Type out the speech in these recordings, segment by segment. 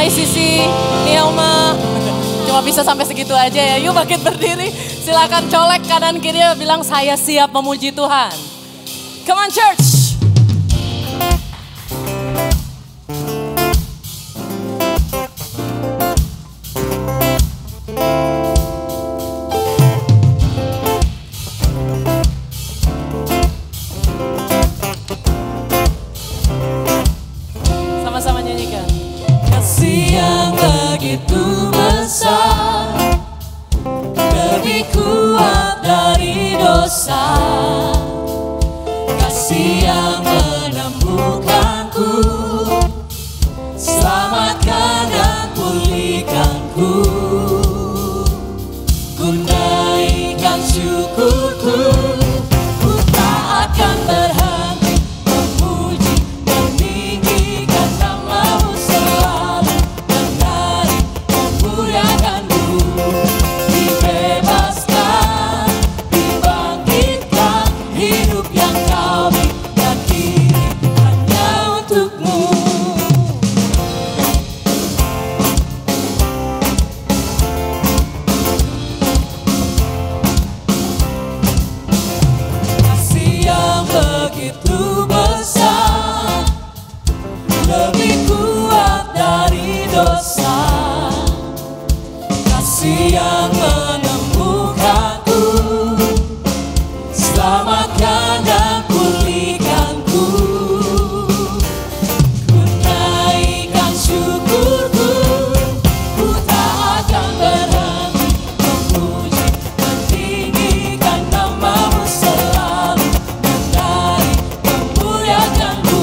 Hai Sisi, Nielma. Cuma bisa sampai segitu aja ya. Yuk bangkit berdiri. Silakan colek kanan kiri bilang saya siap memuji Tuhan. Come on church. Sama-sama nyanyikan. Kasih yang begitu besar, lebih kuat dari dosa. Kasih yang menemukanku, selamatkan dan pulihkanku. Ku naikkan syukurku, ku tak akan berhenti memuji, meninggikan namamu selalu, menari, memuliakanmu. Dibebaskan, dibangkitkan, hidup yang kau berikan kini hanya untukmu. Kasih yang begitu besar, lebih kuat dari dosa. Kasih yang menemukanku, selamatkan dan pulihkanku. Ku naikkan syukurku, ku tak akan berhenti memuji, meninggikan namamu selalu, menari, memuliakanmu.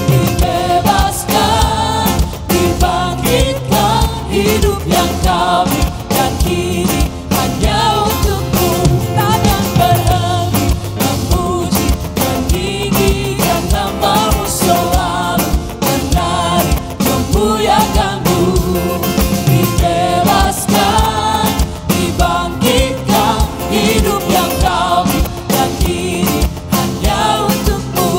Dibebaskan, dibangkitkan, hidup yang kau berikan kini hanya untukmu. Takkan berhenti memuji, meninggikan namamu selalu, menari, memuliakanmu. Dibebaskan, dibangkitkan, hidup yang kau berikan kini hanya untukmu.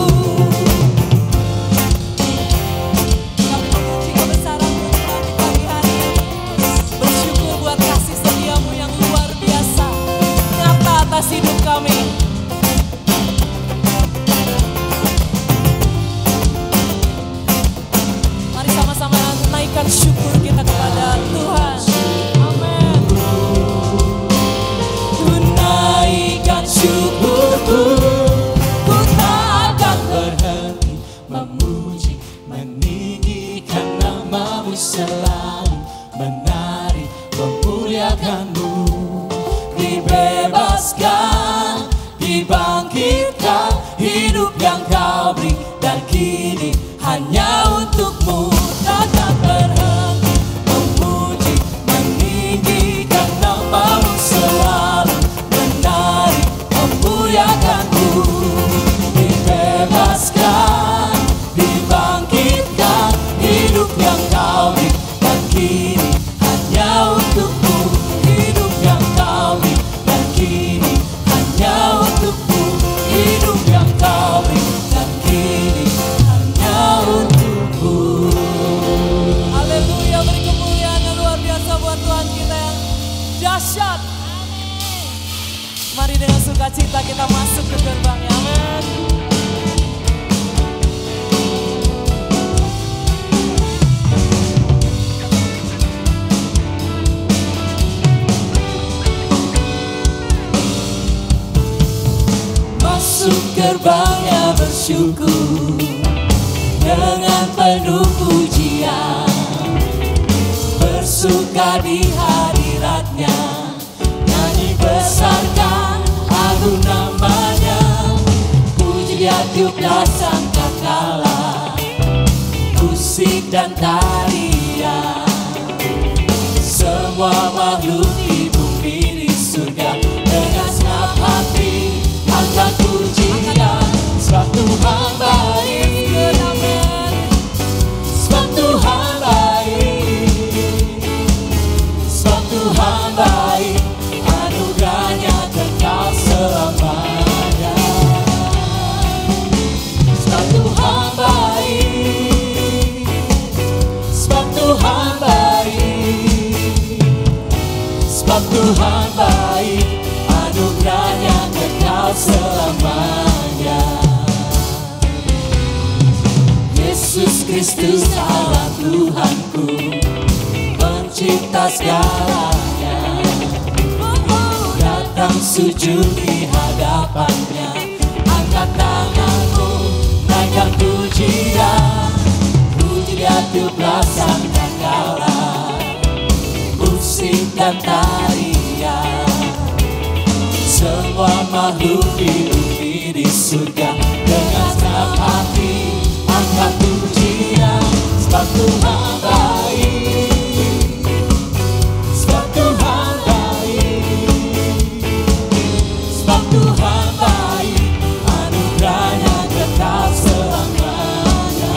Kami memuji kebesaran-Mu Tuhan di pagi hari ini. Bersyukur buat kasih setiamu yang luar biasa nyata atas hidup kami. Mari sama-sama naikkan syukur kita kepada Tuhan. Amin. Ku naikkan syukurku, ku tak akan berhenti memuji, meninggikan namamu selalu, menari, memuliakanmu. Dibebaskan, dibangkitkan, hidup yang kau beri dan kini hanya untukmu. Takkan berhenti memuji, meninggikan namamu selalu, menari, memuliakanmu. Dibebaskan, dibangkitkan, hidup yang kau beri dan kini hanya untukmu. Hidup yang kau beri dan kini hanya untukmu. Hidup yang kau beri dan kini hanya untukmu. Haleluya, beri kemuliaan yang luar biasa buat Tuhan kita yang dahsyat. Mari dengan sukacita kita masuk ke gerbangnya. Amin. Masuk gerbangnya bersyukur dengan penuh pujian, bersuka di hadiratnya, nyanyi besarkan agung namanya, puji dia tiuplah sangkakala, musik dan tarian. Semua makhluk di bumi di surga dengan senang hati angkat pujian. Sebab Tuhan baik, sebab Tuhan baik, sebab Tuhan baik, anugerahnya kekal selamanya. Sebab Tuhan baik, sebab Tuhan Tuhan baik, anugerahnya kekal selamanya. Yesus Kristus Allah Tuhanku, pencipta segalanya, datang sujud di hadapannya, angkat tanganmu, naikkan pujian, puji dia tiuplah sang kekala, musik dan tarian, semua makhluk di bumi di surga dengan senang hati angkat pujian, sebab Tuhan baik, sebab Tuhan baik, sebab Tuhan baik, anugerahnya kekal selamanya.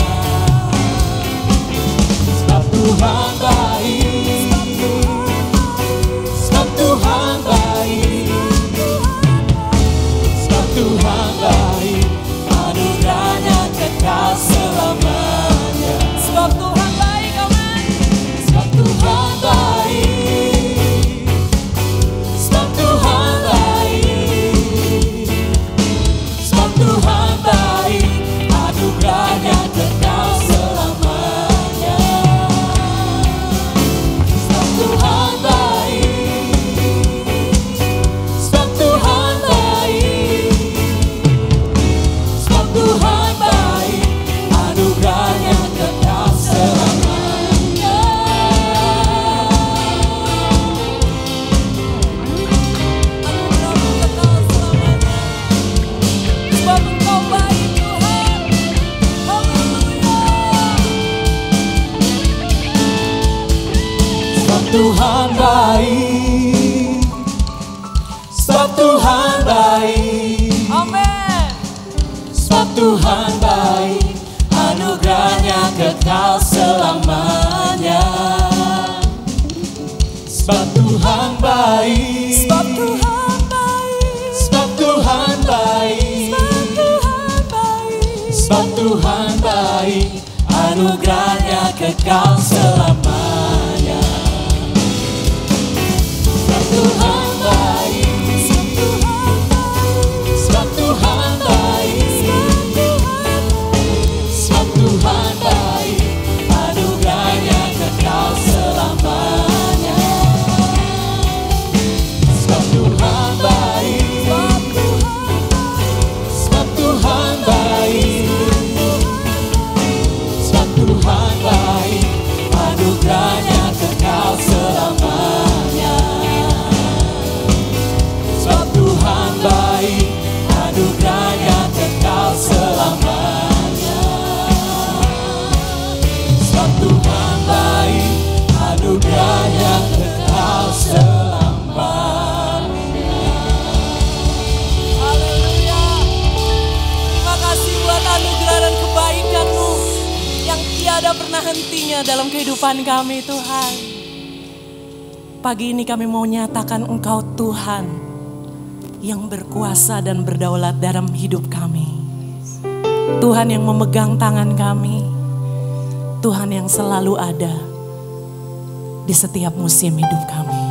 Sebab Tuhan baik, sebab Tuhan baik, sebab Tuhan baik, anugerahnya kekal selamanya. Sebab Tuhan baik, amin. Sebab Tuhan baik, sebab Tuhan baik, sebab Tuhan baik, anugerahnya kekal selamanya. Sebab Tuhan baik, sebab Tuhan baik, sebab Tuhan baik, anugerahnya kekal selamanya. Anugerahmu kekal selamanya. Sebab Engkau baik Tuhan. Haleluya. Sebab Tuhan baik, sebab Tuhan baik, Amin. sebab Tuhan baik, anugerahnya kekal selamanya. Sebab Tuhan baik, Sebab Tuhan baik. sebab Tuhan baik, Sebab Tuhan baik. sebab Tuhan baik, anugerahnya kekal selamanya. Sebab Tuhan baik, sebab Tuhan baik, sebab Tuhan baik, anugerahnya kekal selamanya. Sebab Tuhan baik, sebab Tuhan baik, sebab Tuhan baik, anugerahnya kekal selamanya. Sebab Tuhan baik, anugerahnya kekal selamanya. Sebab Tuhan baik, anugerahnya kekal selamanya. Haleluya. Terima kasih buat anugerah dan kebaikan-Mu yang tiada pernah hentinya dalam kehidupan kami Tuhan. Pagi ini kami mau nyatakan Engkau Tuhan yang berkuasa dan berdaulat dalam hidup kami. Tuhan yang memegang tangan kami. Tuhan yang selalu ada di setiap musim hidup kami.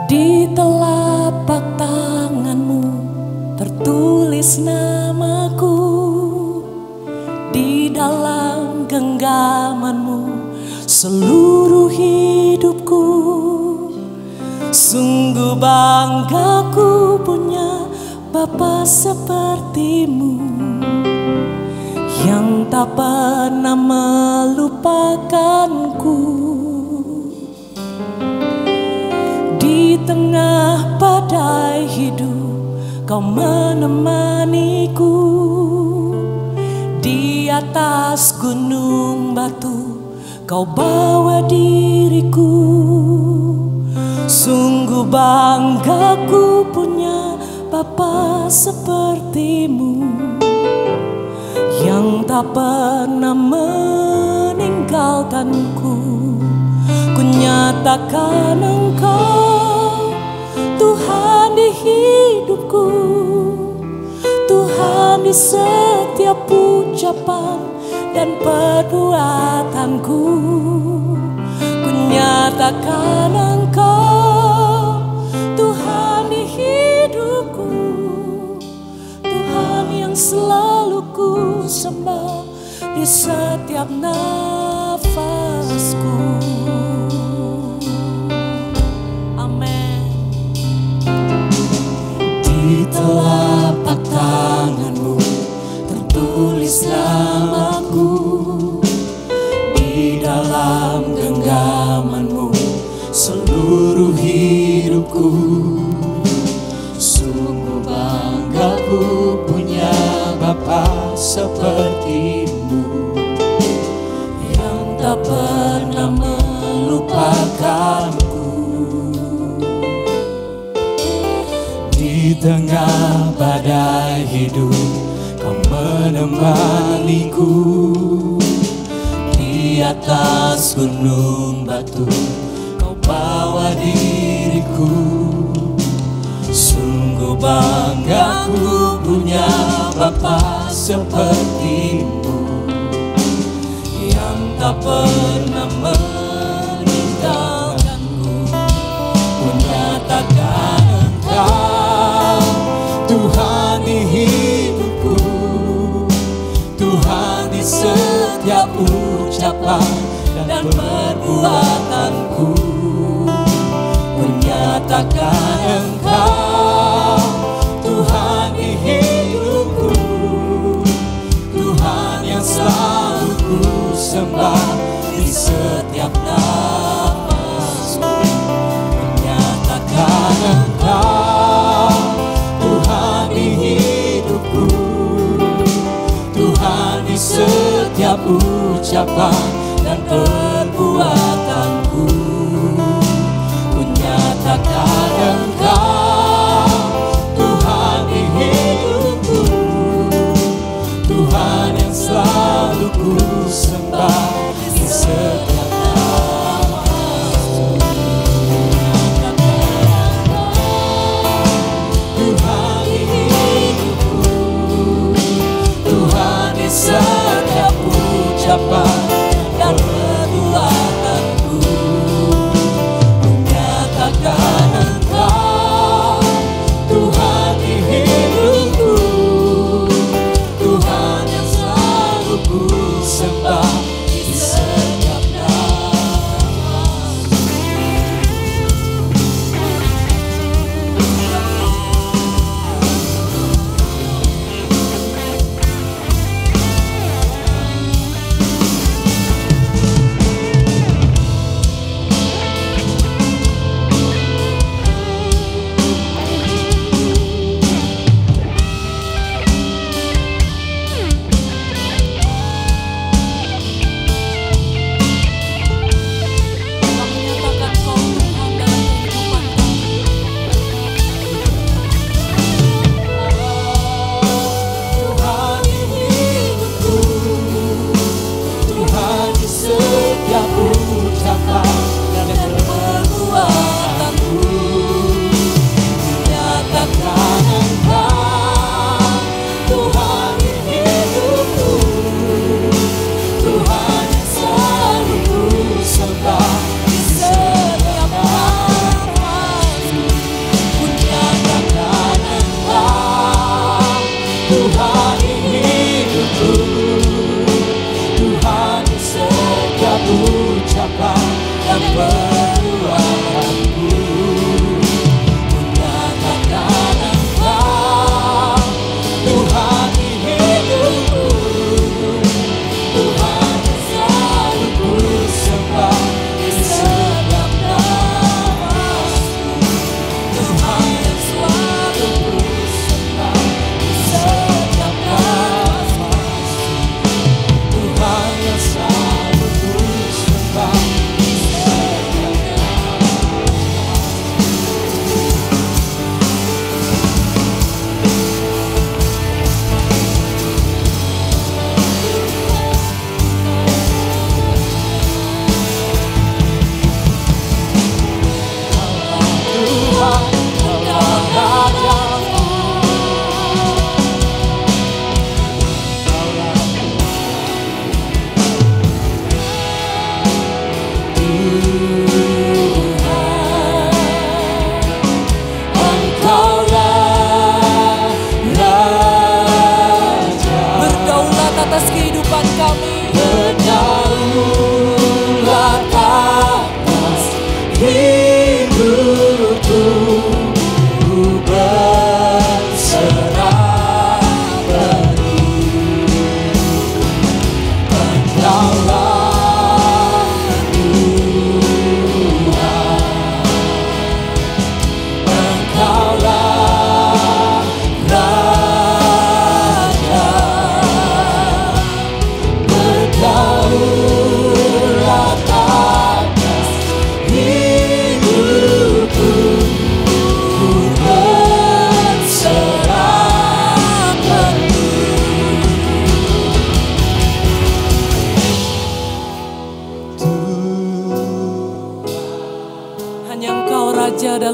Di telapak tangan-Mu tertulis namaku, di dalam genggaman-Mu seluruh hidupku. Sungguh bangga ku punya Bapa seperti-Mu, yang tak pernah melupakanku. Di tengah badai hidup Kau menemaniku, di atas gunung batu Kau bawa diriku. Sungguh bangga ku punya Bapa seperti-Mu, yang tak pernah meninggalkanku. Ku nyatakan Engkau Tuhan di hidupku, Tuhan di setiap setiap ucapan dan perbuatanku. Ku nyatakan Engkau Tuhan di hidupku, Tuhan yang selalu ku sembah di setiap nafasku. Amin. Di telapak tangan-Mu tertulis namaku, di dalam genggaman-Mu seluruh hidupku. Sungguh bangga ku punya Bapa seperti-Mu, yang tak pernah melupakanku. Di tengah badai hidup Kau menemaniku, di atas gunung batu Kau bawa diriku. Sungguh bangga ku punya Bapa seperti-Mu, yang tak pernah meninggalkanku. Ku nyatakan Engkau Tuhan di hidupku, Tuhan di setiap ucapan dan perbuatanku. Ku nyatakan Engkau Tuhan di hidupku, Tuhan yang selalu ku sembah di setiap nafasku. Ku nyatakan Engkau Tuhan di hidupku, Tuhan di setiap ucapan dan perbuatanku. Ku nyatakan Engkau Tuhan di hidupku, Tuhan yang selalu ku sembah di setiap nafasku. Tuhan di hidupku, Tuhan di setiap ucapan dan perbuatanku. Ku nyatakan Engkau Tuhan di hidupku, Tuhan yang selalu ku sembah di setiap nafasku.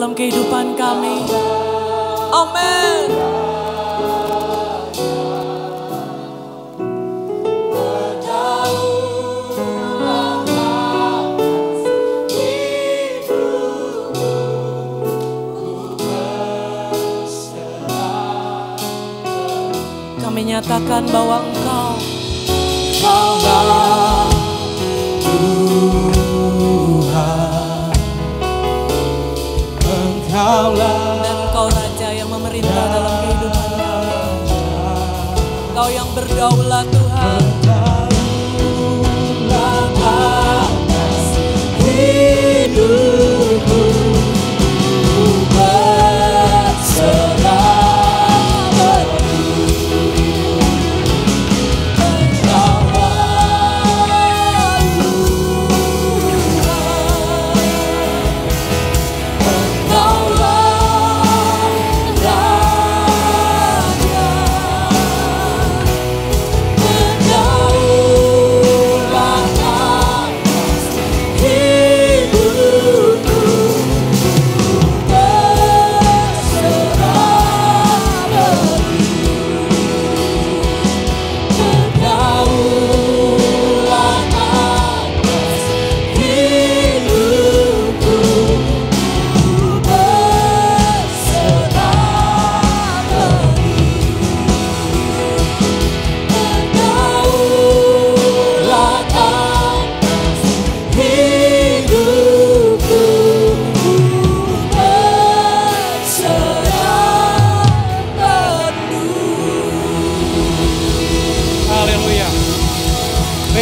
dalam kehidupan kami. Amin. Kami nyatakan bahwa Engkau dan Engkau Raja yang memerintah dalam kehidupan kami. Engkau yang berdaulat Tuhan. atas hidupku, ku berserah.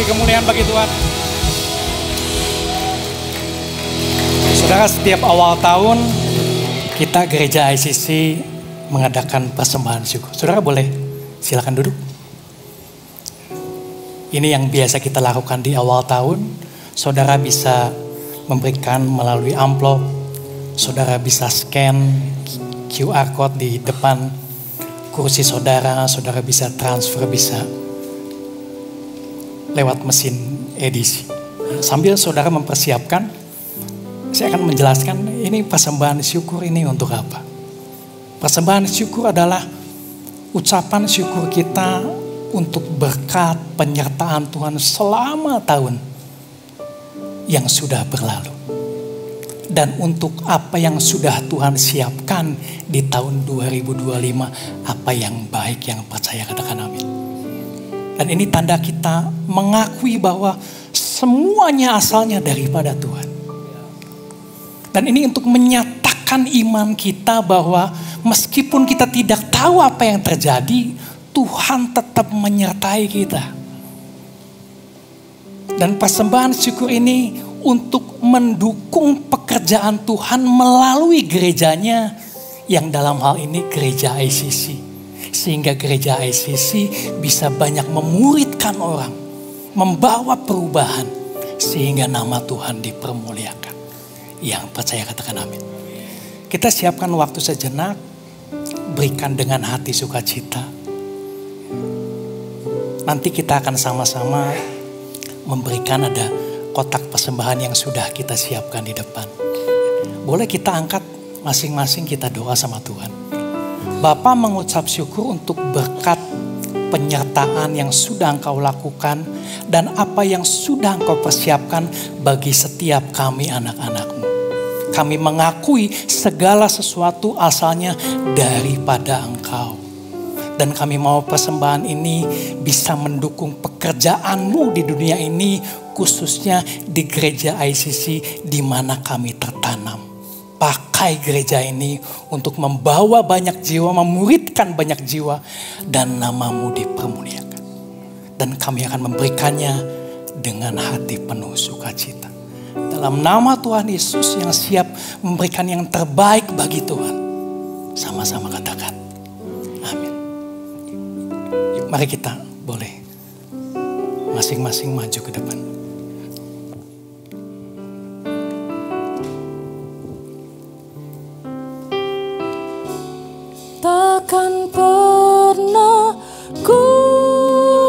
Kemuliaan bagi Tuhan. Saudara, setiap awal tahun kita gereja ICC mengadakan persembahan syukur. Saudara boleh silakan duduk. Ini yang biasa kita lakukan di awal tahun. Saudara bisa memberikan melalui amplop. Saudara bisa scan QR code di depan kursi saudara. Saudara bisa transfer, bisa lewat mesin edisi. Sambil saudara mempersiapkan, saya akan menjelaskan ini persembahan syukur ini untuk apa. Persembahan syukur adalah ucapan syukur kita untuk berkat penyertaan Tuhan selama tahun yang sudah berlalu. Dan untuk apa yang sudah Tuhan siapkan di tahun 2025, apa yang baik yang percaya katakan amin. Dan ini tanda kita mengakui bahwa semuanya asalnya daripada Tuhan. Dan ini untuk menyatakan iman kita bahwa meskipun kita tidak tahu apa yang terjadi, Tuhan tetap menyertai kita. Dan persembahan syukur ini untuk mendukung pekerjaan Tuhan melalui gerejanya, yang dalam hal ini gereja ICC. Sehingga gereja ICC bisa banyak memuridkan orang, membawa perubahan, sehingga nama Tuhan dipermuliakan. Yang percaya katakan amin. Kita siapkan waktu sejenak, berikan dengan hati sukacita. Nanti kita akan sama-sama memberikan, ada kotak persembahan yang sudah kita siapkan di depan. Boleh kita angkat masing-masing, kita doa sama Tuhan. Bapa, mengucap syukur untuk berkat penyertaan yang sudah Engkau lakukan dan apa yang sudah Engkau persiapkan bagi setiap kami anak-anak-Mu. Kami mengakui segala sesuatu asalnya daripada Engkau. Dan kami mau persembahan ini bisa mendukung pekerjaan-Mu di dunia ini, khususnya di gereja ICC di mana kami tertanam. Pakai gereja ini untuk membawa banyak jiwa, memuridkan banyak jiwa, dan nama-Mu dipermuliakan. Dan kami akan memberikannya dengan hati penuh sukacita. Dalam nama Tuhan Yesus yang siap memberikan yang terbaik bagi Tuhan. Sama-sama katakan, amin. Yuk, mari kita boleh masing-masing maju ke depan. Takkan pernah ku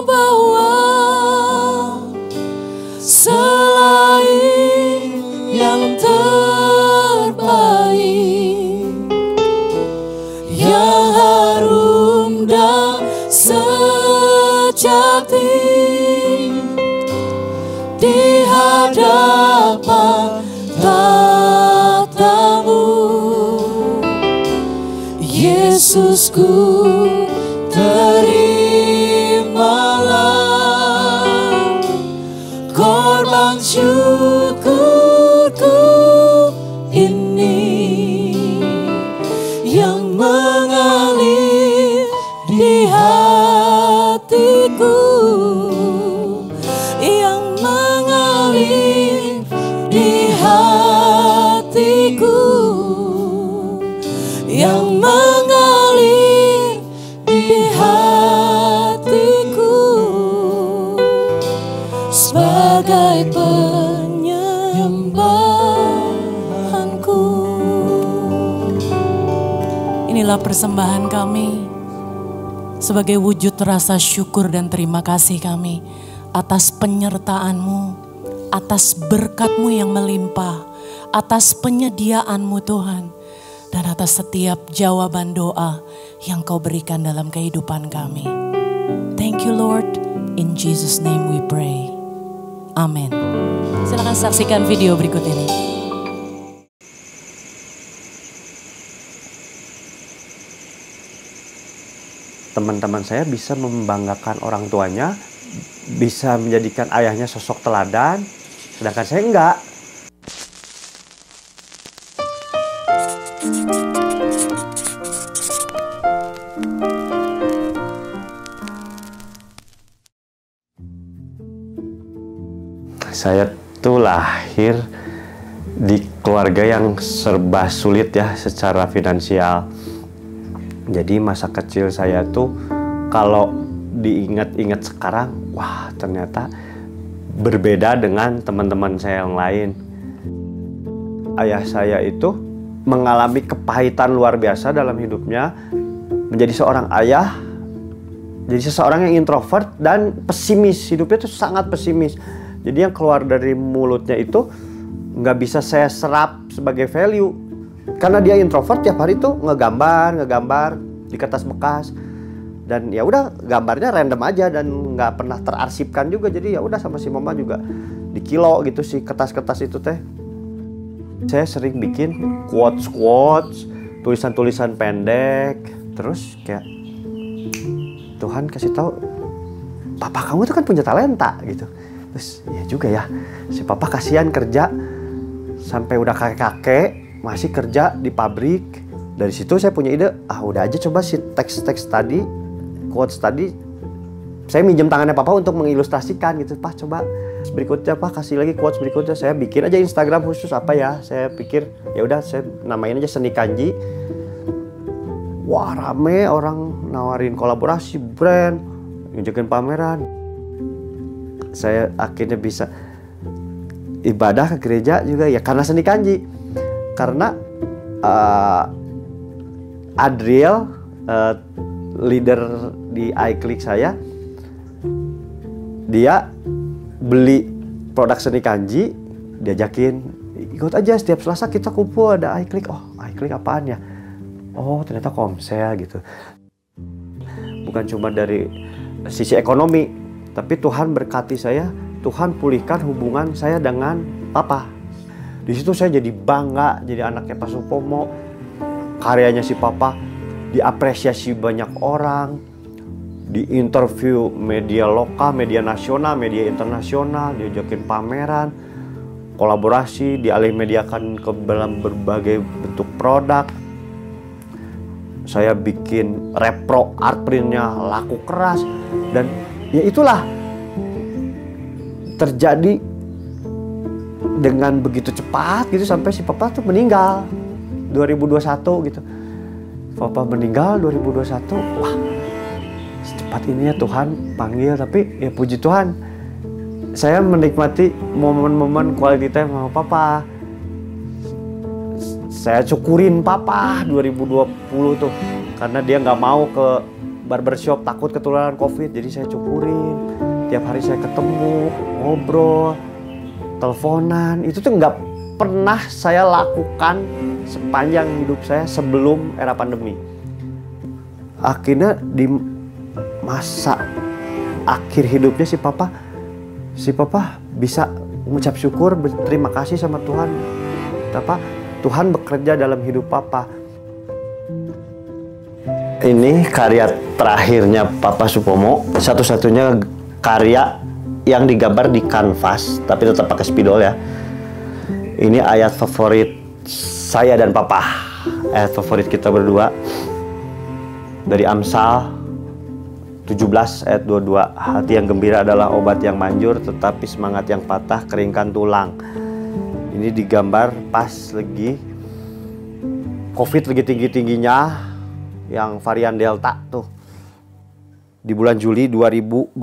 bawa selain yang terbaik. sejati di hadapan tatamu. Yesusku, terimalah korban syukurku ini yang mengalir di hatiku, yang mengalir di hatiku, yang mengalir di hatiku sebagai penyembahanku. Inilah persembahan kami sebagai wujud rasa syukur dan terima kasih kami atas penyertaan-Mu, atas berkat-Mu yang melimpah, atas penyediaan-Mu Tuhan, dan atas setiap jawaban doa yang Kau berikan dalam kehidupan kami. Thank you Lord, in Jesus name we pray. Amin. Silakan saksikan video berikut ini. Teman-teman saya bisa membanggakan orang tuanya, bisa menjadikan ayahnya sosok teladan, sedangkan saya enggak. Saya tuh lahir di keluarga yang serba sulit ya secara finansial. Jadi masa kecil saya tuh kalau diingat-ingat sekarang, wah ternyata berbeda dengan teman-teman saya yang lain. Ayah saya itu mengalami kepahitan luar biasa dalam hidupnya, menjadi seorang ayah, jadi seseorang yang introvert dan pesimis. Hidupnya tuh sangat pesimis. Jadi yang keluar dari mulutnya itu nggak bisa saya serap sebagai value. Karena dia introvert, tiap hari tuh ngegambar di kertas bekas, dan ya udah gambarnya random aja dan nggak pernah terarsipkan juga. Jadi ya udah sama si mama juga di kilo gitu sih kertas-kertas itu teh. Saya sering bikin quotes, tulisan-tulisan pendek, terus kayak Tuhan kasih tahu, papa kamu tuh kan punya talenta gitu. Terus ya juga ya, si papa kasihan kerja sampai udah kakek-kakek masih kerja di pabrik. Dari situ saya punya ide, udah aja coba si teks-teks tadi, quotes tadi, saya minjem tangannya papa untuk mengilustrasikan gitu. Pak coba berikutnya, Pak kasih lagi quotes berikutnya. Saya bikin aja Instagram khusus apa ya. Saya pikir ya udah saya namain aja Seni Kanji. Wah rame orang nawarin kolaborasi brand, ngajakin pameran. Saya akhirnya bisa ibadah ke gereja juga ya karena Seni Kanji. Karena Adriel, leader di iClick saya, dia beli produk Seni Kanji, diajakin ikut aja setiap Selasa kita kumpul ada iClick. Oh iClick apaan ya? Oh ternyata Komsel gitu. Bukan cuma dari sisi ekonomi, tapi Tuhan berkati saya, Tuhan pulihkan hubungan saya dengan papa. Di situ saya jadi bangga, jadi anaknya Pak Supomo. Karyanya si papa diapresiasi banyak orang, di interview media lokal, media nasional, media internasional, diajakin pameran, kolaborasi, dialih-mediakan ke dalam berbagai bentuk produk. Saya bikin repro art printnya laku keras, dan ya itulah terjadi dengan begitu cepat gitu sampai si papa tuh meninggal 2021 gitu. Papa meninggal 2021. Wah, secepat ini ya Tuhan panggil. Tapi ya puji Tuhan, saya menikmati momen-momen quality time sama papa. Saya syukurin papa 2020 tuh, karena dia nggak mau ke barbershop takut ketularan COVID. Jadi saya syukurin. Tiap hari saya ketemu, ngobrol, teleponan. Itu tuh nggak pernah saya lakukan sepanjang hidup saya sebelum era pandemi. Akhirnya di masa akhir hidupnya si papa bisa mengucap syukur, berterima kasih sama Tuhan. Tuhan bekerja dalam hidup papa. Ini karya terakhirnya Papa Supomo, satu-satunya karya yang digambar di kanvas, tapi tetap pakai spidol ya. Ini ayat favorit saya dan Papa, ayat favorit kita berdua dari Amsal 17 ayat 22. Hati yang gembira adalah obat yang manjur, tetapi semangat yang patah keringkan tulang. Ini digambar pas lagi COVID lagi tinggi-tingginya, yang varian Delta tuh, di bulan Juli 2021.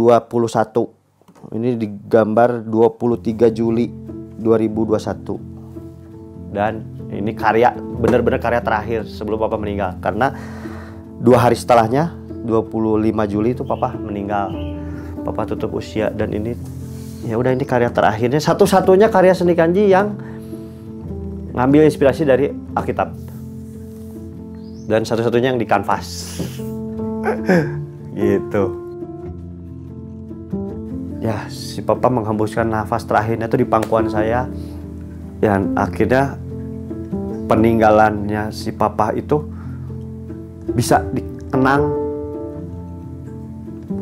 Ini digambar 23 Juli 2021. Dan ini karya, benar-benar karya terakhir sebelum Papa meninggal. Karena 2 hari setelahnya, 25 Juli itu Papa meninggal. Papa tutup usia, dan ini ya udah, ini karya terakhirnya, satu-satunya karya seni kanji yang ngambil inspirasi dari Alkitab. Dan satu-satunya yang di kanvas. Gitu. Ya, si Papa menghembuskan nafas terakhirnya itu di pangkuan saya. Dan akhirnya peninggalannya si Papa itu bisa dikenang,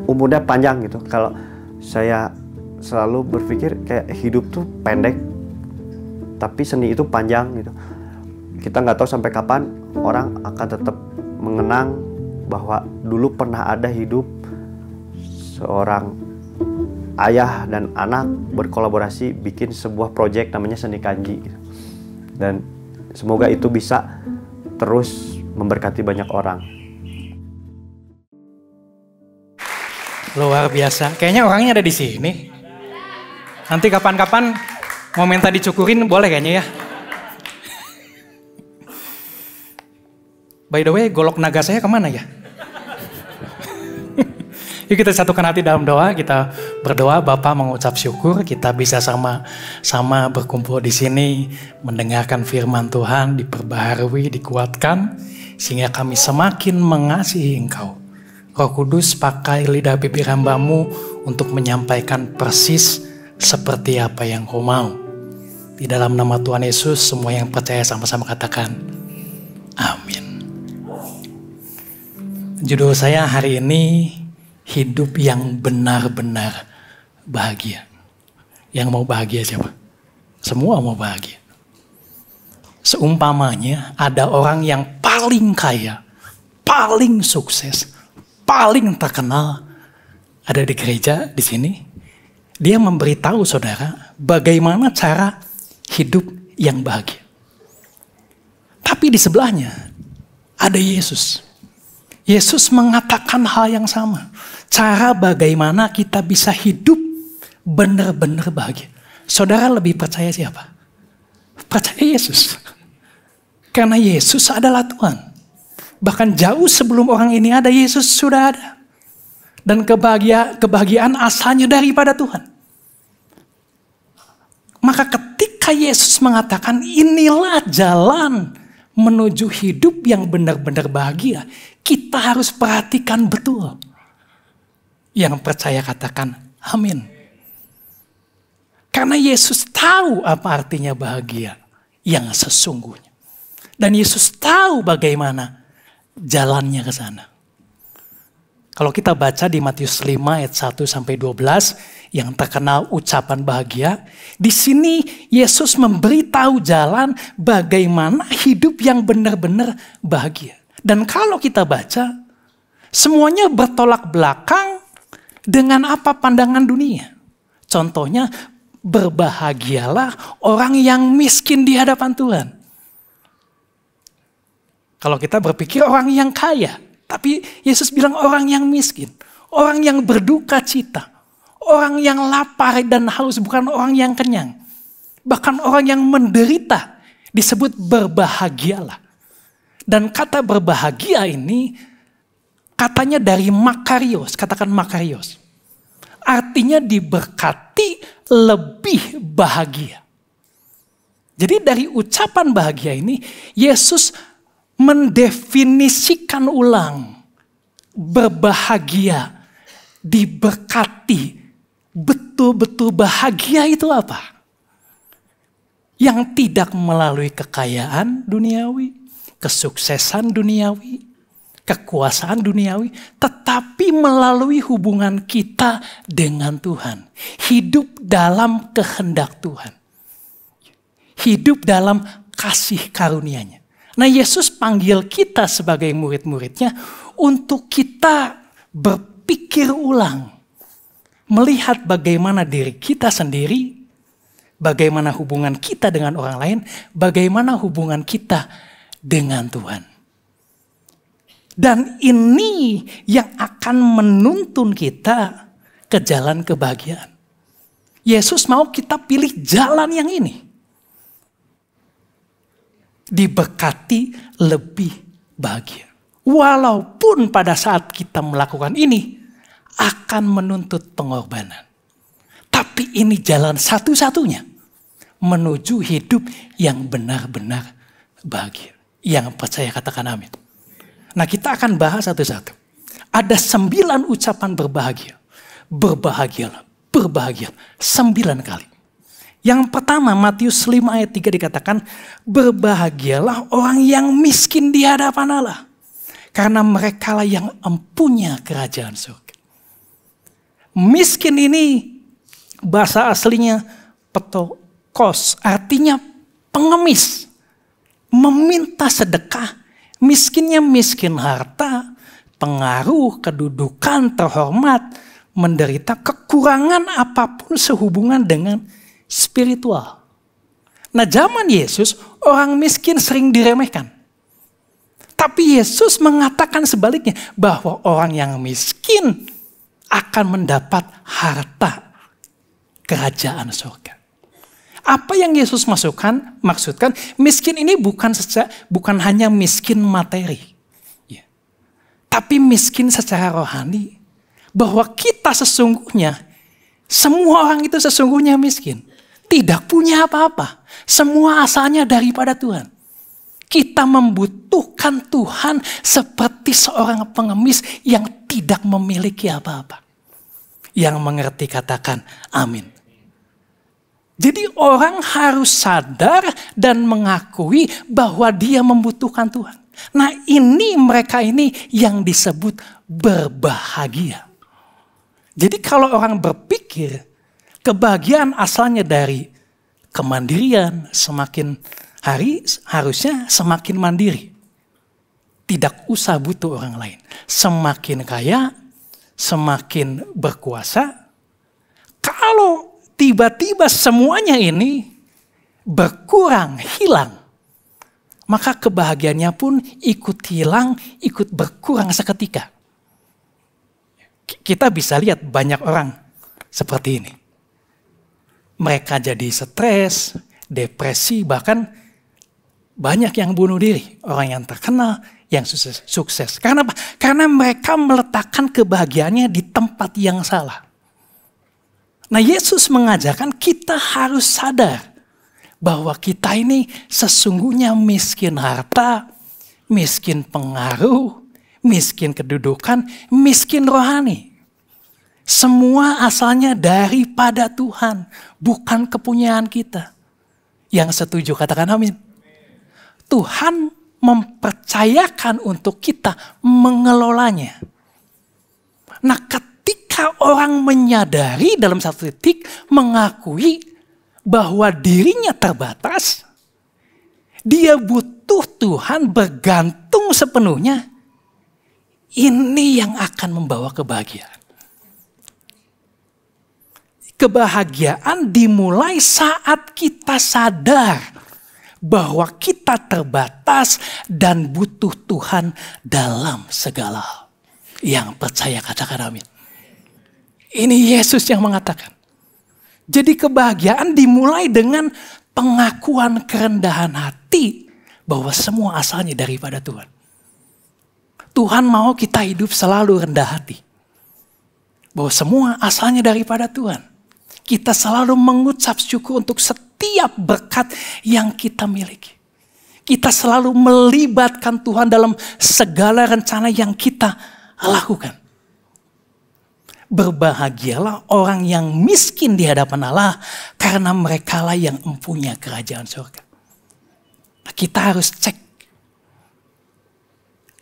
umurnya panjang gitu. Kalau saya selalu berpikir kayak hidup tuh pendek, tapi seni itu panjang gitu. Kita nggak tahu sampai kapan orang akan tetap mengenang bahwa dulu pernah ada hidup seorang ayah dan anak berkolaborasi bikin sebuah proyek namanya seni kanji. Dan semoga itu bisa terus memberkati banyak orang. Luar biasa. Kayaknya orangnya ada di sini. Nanti kapan-kapan mau minta dicukurin boleh kayaknya ya. By the way, golok naga saya kemana ya? Yuk kita satukan hati dalam doa, kita berdoa. Bapa mengucap syukur kita bisa sama-sama berkumpul di sini, mendengarkan firman Tuhan, diperbaharui, dikuatkan, sehingga kami semakin mengasihi Engkau. Roh Kudus, pakai lidah bibir hamba-Mu untuk menyampaikan persis seperti apa yang Kau mau. Di dalam nama Tuhan Yesus, semua yang percaya sama-sama katakan, amin. Judul saya hari ini, hidup yang benar-benar bahagia. Yang mau bahagia siapa? Semua mau bahagia. Seumpamanya ada orang yang paling kaya, paling sukses, paling terkenal ada di gereja di sini. Dia memberitahu saudara bagaimana cara hidup yang bahagia. Tapi di sebelahnya ada Yesus. Yesus mengatakan hal yang sama. Cara bagaimana kita bisa hidup benar-benar bahagia. Saudara lebih percaya siapa? Percaya Yesus. Karena Yesus adalah Tuhan. Bahkan jauh sebelum orang ini ada, Yesus sudah ada. Dan kebahagiaan asalnya daripada Tuhan. Maka ketika Yesus mengatakan inilah jalan menuju hidup yang benar-benar bahagia, kita harus perhatikan betul. Yang percaya katakan amin. Karena Yesus tahu apa artinya bahagia yang sesungguhnya. Dan Yesus tahu bagaimana jalannya ke sana. Kalau kita baca di Matius 5 ayat 1 sampai 12 yang terkenal ucapan bahagia, di sini Yesus memberitahu jalan bagaimana hidup yang benar-benar bahagia. Dan kalau kita baca, semuanya bertolak belakang dengan apa pandangan dunia. Contohnya, berbahagialah orang yang miskin di hadapan Tuhan. Kalau kita berpikir orang yang kaya, tapi Yesus bilang orang yang miskin, orang yang berduka cita, orang yang lapar dan haus, bukan orang yang kenyang. Bahkan orang yang menderita disebut berbahagialah. Dan kata berbahagia ini katanya dari makarios, katakan makarios. Artinya diberkati lebih bahagia. Jadi dari ucapan bahagia ini Yesus mendefinisikan ulang berbahagia diberkati, betul-betul bahagia itu apa? Yang tidak melalui kekayaan duniawi, kesuksesan duniawi, kekuasaan duniawi, tetapi melalui hubungan kita dengan Tuhan. Hidup dalam kehendak Tuhan. Hidup dalam kasih karunia-Nya. Nah, Yesus panggil kita sebagai murid-muridnya untuk kita berpikir ulang. Melihat bagaimana diri kita sendiri, bagaimana hubungan kita dengan orang lain, bagaimana hubungan kita dengan Tuhan. Dan ini yang akan menuntun kita ke jalan kebahagiaan. Yesus mau kita pilih jalan yang ini. Diberkati lebih bahagia. Walaupun pada saat kita melakukan ini akan menuntut pengorbanan. Tapi ini jalan satu-satunya menuju hidup yang benar-benar bahagia. Yang percaya katakan amin. Nah, kita akan bahas satu-satu. Ada 9 ucapan berbahagia. Berbahagialah, berbahagialah. 9 kali. Yang pertama, Matius 5 ayat 3 dikatakan, berbahagialah orang yang miskin di hadapan Allah. Karena merekalah yang empunya kerajaan surga. Miskin ini bahasa aslinya petokos, artinya pengemis. Meminta sedekah. Miskinnya miskin harta, pengaruh, kedudukan, terhormat, menderita kekurangan apapun sehubungan dengan spiritual. Nah, zaman Yesus orang miskin sering diremehkan. Tapi Yesus mengatakan sebaliknya bahwa orang yang miskin akan mendapat harta kerajaan surga. Apa yang Yesus maksudkan? Miskin ini bukan hanya miskin materi. Ya. Tapi miskin secara rohani. Bahwa kita sesungguhnya, semua orang itu sesungguhnya miskin. Tidak punya apa-apa. Semua asalnya daripada Tuhan. Kita membutuhkan Tuhan seperti seorang pengemis yang tidak memiliki apa-apa. Yang mengerti katakan amin. Jadi orang harus sadar dan mengakui bahwa dia membutuhkan Tuhan. Nah, ini mereka ini yang disebut berbahagia. Jadi kalau orang berpikir kebahagiaan asalnya dari kemandirian, semakin hari harusnya semakin mandiri. Tidak usah butuh orang lain. Semakin kaya, semakin berkuasa. Kalau tiba-tiba semuanya ini berkurang, hilang. Maka kebahagiaannya pun ikut hilang, ikut berkurang seketika. Kita bisa lihat banyak orang seperti ini. Mereka jadi stres, depresi, bahkan banyak yang bunuh diri. Orang yang terkenal, yang sukses. Karena apa? Karena mereka meletakkan kebahagiaannya di tempat yang salah. Nah, Yesus mengajarkan kita harus sadar bahwa kita ini sesungguhnya miskin harta, miskin pengaruh, miskin kedudukan, miskin rohani. Semua asalnya daripada Tuhan, bukan kepunyaan kita. Yang setuju katakan amin. Tuhan mempercayakan untuk kita mengelolanya. Nah, ketika orang menyadari dalam satu titik, mengakui bahwa dirinya terbatas, dia butuh Tuhan, bergantung sepenuhnya, ini yang akan membawa kebahagiaan. Kebahagiaan dimulai saat kita sadar bahwa kita terbatas dan butuh Tuhan dalam segala hal. Yang percaya katakan amin. Ini Yesus yang mengatakan. Jadi kebahagiaan dimulai dengan pengakuan kerendahan hati bahwa semua asalnya daripada Tuhan. Tuhan mau kita hidup selalu rendah hati. Bahwa semua asalnya daripada Tuhan. Kita selalu mengucap syukur untuk setiap berkat yang kita miliki. Kita selalu melibatkan Tuhan dalam segala rencana yang kita lakukan. Berbahagialah orang yang miskin di hadapan Allah, karena merekalah yang mempunyai kerajaan surga. Nah, kita harus cek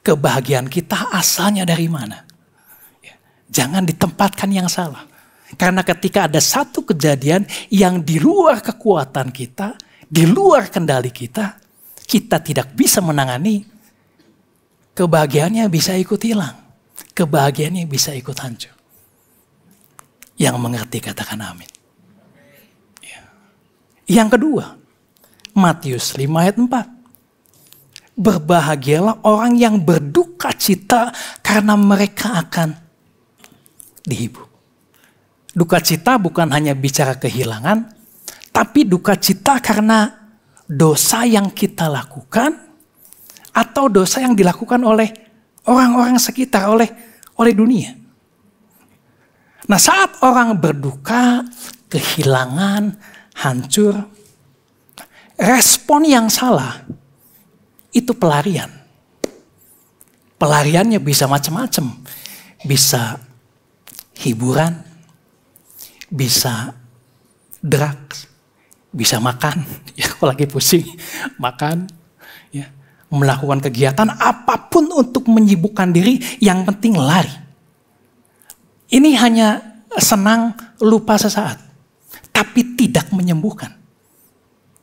kebahagiaan kita asalnya dari mana. Jangan ditempatkan yang salah. Karena ketika ada satu kejadian yang di luar kekuatan kita, di luar kendali kita, kita tidak bisa menangani, kebahagiaannya bisa ikut hilang. Kebahagiaannya bisa ikut hancur. Yang mengerti katakan amin. Yang kedua, Matius 5 ayat 4. Berbahagialah orang yang berduka cita, karena mereka akan dihibur. Duka cita bukan hanya bicara kehilangan, tapi duka cita karena dosa yang kita lakukan atau dosa yang dilakukan oleh orang-orang sekitar, oleh dunia. Nah, saat orang berduka, kehilangan, hancur, respon yang salah itu pelarian. Pelariannya bisa macam-macam. Bisa hiburan, bisa drugs, bisa makan. Ya, kalau lagi pusing, makan. Ya, melakukan kegiatan apapun untuk menyibukkan diri, yang penting lari. Ini hanya senang, lupa sesaat, tapi tidak menyembuhkan.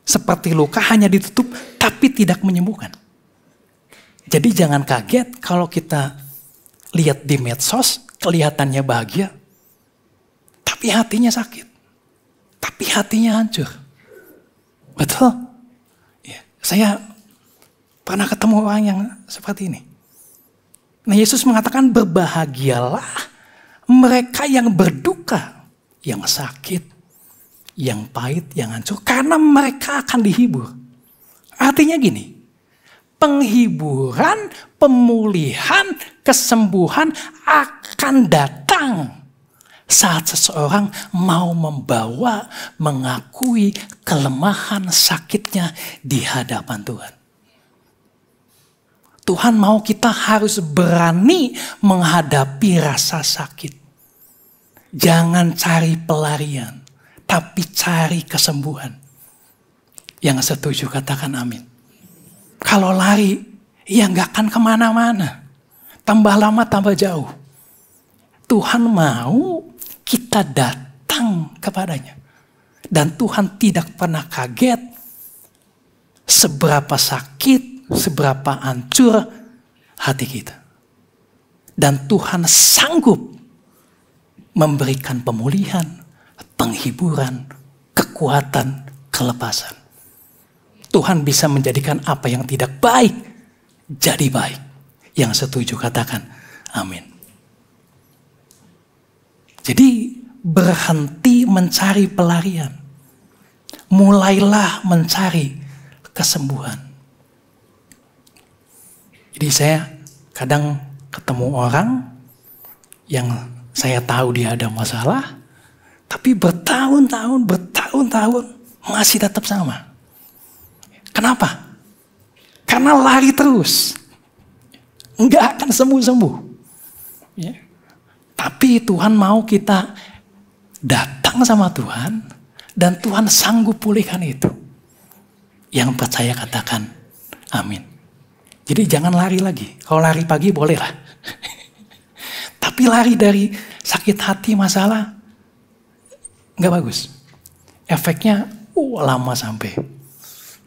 Seperti luka hanya ditutup, tapi tidak menyembuhkan. Jadi jangan kaget kalau kita lihat di medsos, kelihatannya bahagia, tapi hatinya sakit. Tapi hatinya hancur. Betul? Ya, saya pernah ketemu orang yang seperti ini. Nah, Yesus mengatakan berbahagialah mereka yang berduka, yang sakit, yang pahit, yang hancur, karena mereka akan dihibur. Artinya gini, penghiburan, pemulihan, kesembuhan akan datang saat seseorang mau membawa, mengakui kelemahan sakitnya di hadapan Tuhan. Tuhan mau kita harus berani menghadapi rasa sakit. Jangan cari pelarian, tapi cari kesembuhan. Yang setuju katakan amin. Kalau lari, ya nggak akan kemana-mana. Tambah lama tambah jauh. Tuhan mau kita datang kepadanya. Dan Tuhan tidak pernah kaget seberapa sakit, seberapa hancur hati kita. Dan Tuhan sanggup memberikan pemulihan, penghiburan, kekuatan, kelepasan. Tuhan bisa menjadikan apa yang tidak baik jadi baik. Yang setuju katakan amin. Jadi berhenti mencari pelarian. Mulailah mencari kesembuhan. Jadi saya kadang ketemu orang yang saya tahu dia ada masalah, tapi bertahun-tahun masih tetap sama. Kenapa? Karena lari terus. Enggak akan sembuh-sembuh. Ya. Tapi Tuhan mau kita datang sama Tuhan, dan Tuhan sanggup pulihkan itu. Yang percaya katakan amin. Jadi jangan lari lagi. Kalau lari pagi boleh lah. Tapi lari dari sakit hati, masalah, nggak bagus. Efeknya lama sampai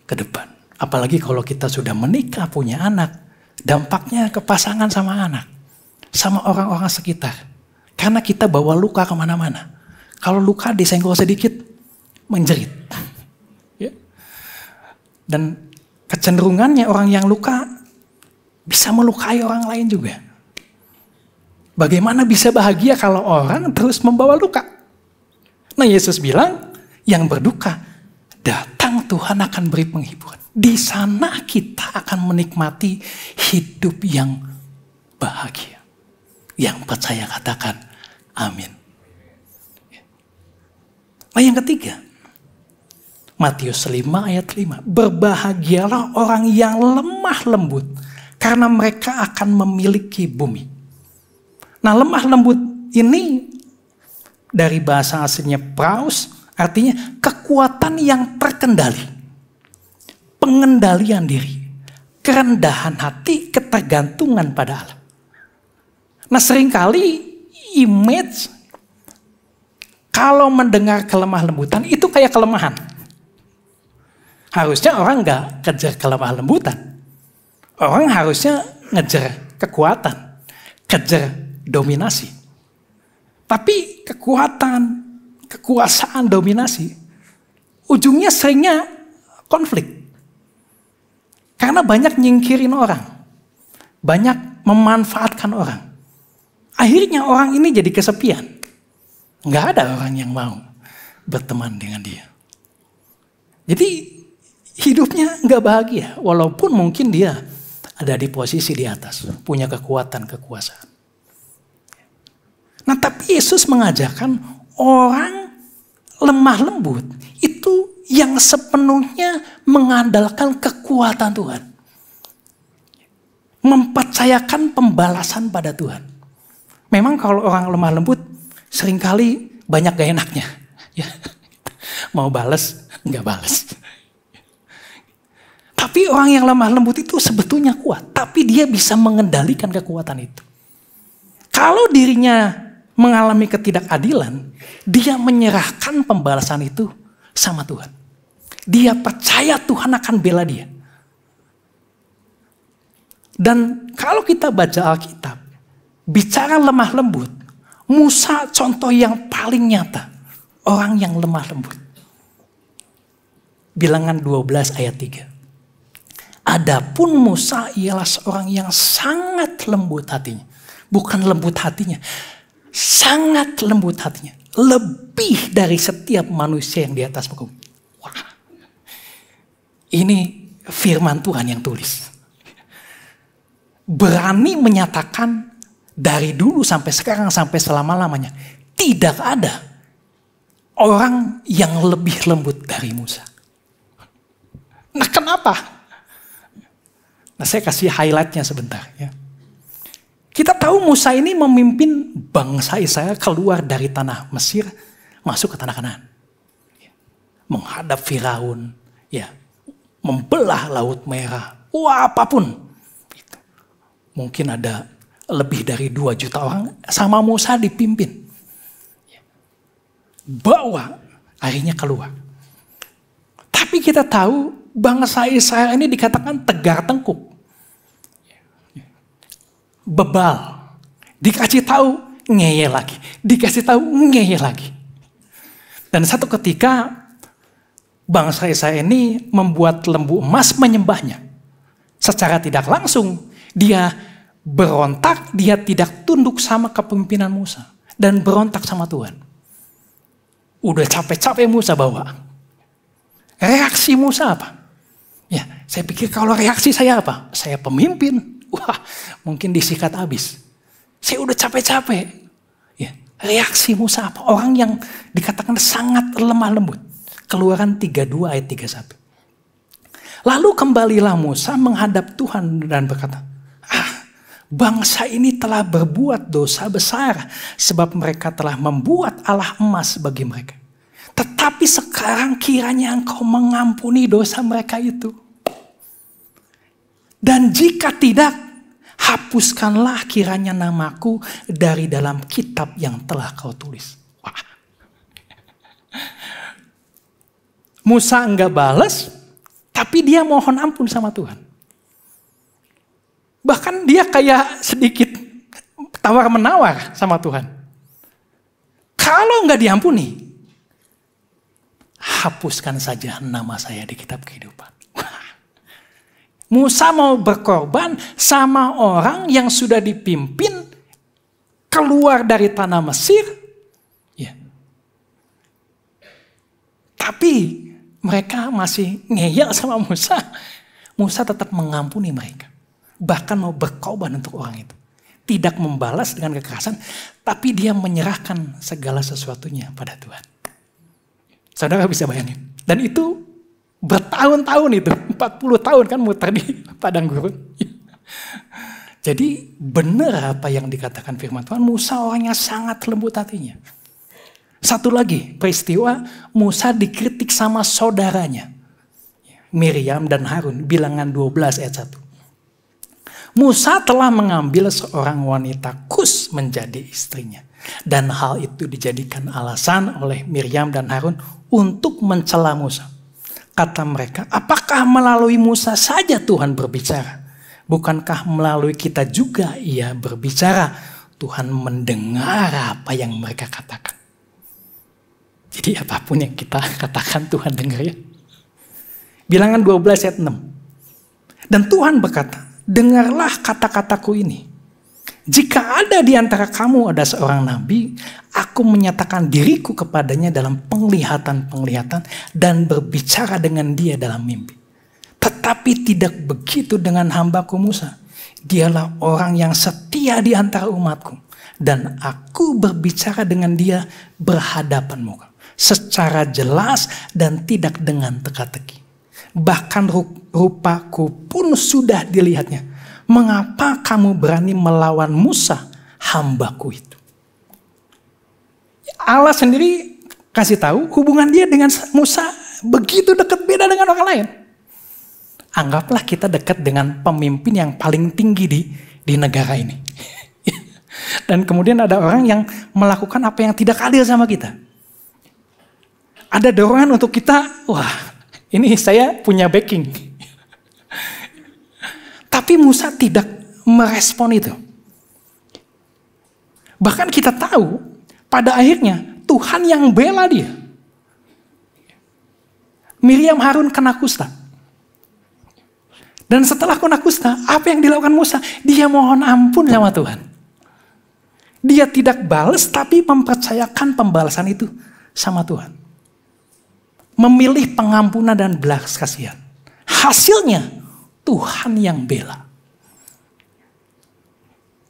ke depan. Apalagi kalau kita sudah menikah, punya anak. Dampaknya ke pasangan sama anak. Sama orang-orang sekitar. Karena kita bawa luka kemana-mana. Kalau luka disenggol sedikit, menjerit. Ya. Dan kecenderungannya orang yang luka bisa melukai orang lain juga. Bagaimana bisa bahagia kalau orang terus membawa luka? Nah, Yesus bilang, yang berduka, datang Tuhan akan beri penghiburan. Di sana kita akan menikmati hidup yang bahagia. Yang percaya katakan amin. Nah, yang ketiga, Matius 5 ayat 5. Berbahagialah orang yang lemah lembut, karena mereka akan memiliki bumi. Nah, lemah lembut ini dari bahasa aslinya praus, artinya kekuatan yang terkendali. Pengendalian diri, kerendahan hati, ketergantungan pada Allah. Nah seringkali image kalau mendengar kelemah lembutan itu kayak kelemahan. Harusnya orang nggak kejar kelemah lembutan. Orang harusnya ngejar kekuatan, kejar dominasi. Tapi kekuasaan dominasi, ujungnya seringnya konflik. Karena banyak nyingkirin orang, banyak memanfaatkan orang. Akhirnya orang ini jadi kesepian. Nggak ada orang yang mau berteman dengan dia. Jadi hidupnya nggak bahagia, walaupun mungkin dia ada di posisi di atas, punya kekuatan, kekuasaan. Nah tapi Yesus mengajarkan orang lemah lembut itu yang sepenuhnya mengandalkan kekuatan Tuhan. Mempercayakan pembalasan pada Tuhan. Memang kalau orang lemah lembut seringkali banyak gak enaknya. Ya. Mau balas, nggak balas. Tapi orang yang lemah lembut itu sebetulnya kuat. Tapi dia bisa mengendalikan kekuatan itu. Kalau dirinya mengalami ketidakadilan, dia menyerahkan pembalasan itu sama Tuhan. Dia percaya Tuhan akan bela dia. Dan kalau kita baca Alkitab, bicara lemah lembut, Musa contoh yang paling nyata. Orang yang lemah lembut. Bilangan 12 ayat 3. Adapun Musa ialah seorang yang sangat lembut hatinya. Bukan lembut hatinya. Sangat lembut hatinya. Lebih dari setiap manusia yang di atas muka bumi. Wah. Ini firman Tuhan yang tulis. Berani menyatakan dari dulu sampai sekarang sampai selama-lamanya. Tidak ada orang yang lebih lembut dari Musa. Nah kenapa? Nah saya kasih highlightnya sebentar ya. Kita tahu Musa ini memimpin bangsa Israel keluar dari tanah Mesir masuk ke tanah Kanaan. Menghadap Firaun, ya, membelah Laut Merah, wah apapun. Mungkin ada lebih dari 2 juta orang sama Musa dipimpin. Bawa akhirnya keluar. Tapi kita tahu bangsa Israel ini dikatakan tegar tengkuk. Bebal. Dikasih tahu ngeyel lagi. Dikasih tahu ngeyel lagi. Dan satu ketika bangsa Israel ini membuat lembu emas menyembahnya. Secara tidak langsung dia berontak, dia tidak tunduk sama kepemimpinan Musa. Dan berontak sama Tuhan. Udah capek-capek Musa bawa. Reaksi Musa apa? Ya, saya pikir kalau reaksi saya apa? Saya pemimpin. Wah, mungkin disikat habis. Saya udah capek-capek. Ya, reaksi Musa apa? Orang yang dikatakan sangat lemah lembut. Keluaran 32 ayat 31. Lalu kembalilah Musa menghadap Tuhan dan berkata, bangsa ini telah berbuat dosa besar sebab mereka telah membuat Allah emas bagi mereka. Tetapi sekarang kiranya Engkau mengampuni dosa mereka itu. Dan jika tidak, hapuskanlah kiranya namaku dari dalam kitab yang telah Kau tulis. Wah. Musa enggak balas, tapi dia mohon ampun sama Tuhan. Bahkan dia kayak sedikit tawar-menawar sama Tuhan. Kalau enggak diampuni, hapuskan saja nama saya di kitab kehidupan. Musa mau berkorban sama orang yang sudah dipimpin keluar dari tanah Mesir. Ya. Tapi mereka masih ngeyel sama Musa. Musa tetap mengampuni mereka. Bahkan mau berkorban untuk orang itu. Tidak membalas dengan kekerasan, tapi dia menyerahkan segala sesuatunya pada Tuhan. Saudara bisa bayangin. Dan itu bertahun-tahun itu. 40 tahun kan muter di padang gurun. Jadi benar apa yang dikatakan firman Tuhan. Musa orangnya sangat lembut hatinya. Satu lagi peristiwa Musa dikritik sama saudaranya. Miriam dan Harun, Bilangan 12 ayat 1. Musa telah mengambil seorang wanita Kus menjadi istrinya. Dan hal itu dijadikan alasan oleh Miriam dan Harun untuk mencela Musa. Kata mereka, apakah melalui Musa saja Tuhan berbicara? Bukankah melalui kita juga ia berbicara? Tuhan mendengar apa yang mereka katakan. Jadi apapun yang kita katakan Tuhan dengar ya. Bilangan 12 ayat 6. Dan Tuhan berkata, dengarlah kata-kataku ini. Jika ada di antara kamu ada seorang nabi, aku menyatakan diriku kepadanya dalam penglihatan-penglihatan dan berbicara dengan dia dalam mimpi. Tetapi tidak begitu dengan hambaku Musa. Dialah orang yang setia di antara umatku. Dan aku berbicara dengan dia berhadapan muka. Secara jelas dan tidak dengan teka-teki. Bahkan rupaku pun sudah dilihatnya. Mengapa kamu berani melawan Musa, hambaku itu? Allah sendiri kasih tahu hubungan dia dengan Musa begitu dekat, beda dengan orang lain. Anggaplah kita dekat dengan pemimpin yang paling tinggi di negara ini. Dan kemudian ada orang yang melakukan apa yang tidak adil sama kita. Ada dorongan untuk kita, wah ini saya punya backing. Tapi Musa tidak merespon itu. Bahkan kita tahu pada akhirnya Tuhan yang bela dia. Miriam Harun kena kusta. Dan setelah kena kusta, apa yang dilakukan Musa? Dia mohon ampun sama Tuhan. Dia tidak balas tapi mempercayakan pembalasan itu sama Tuhan. Memilih pengampunan dan belas kasihan. Hasilnya Tuhan yang bela.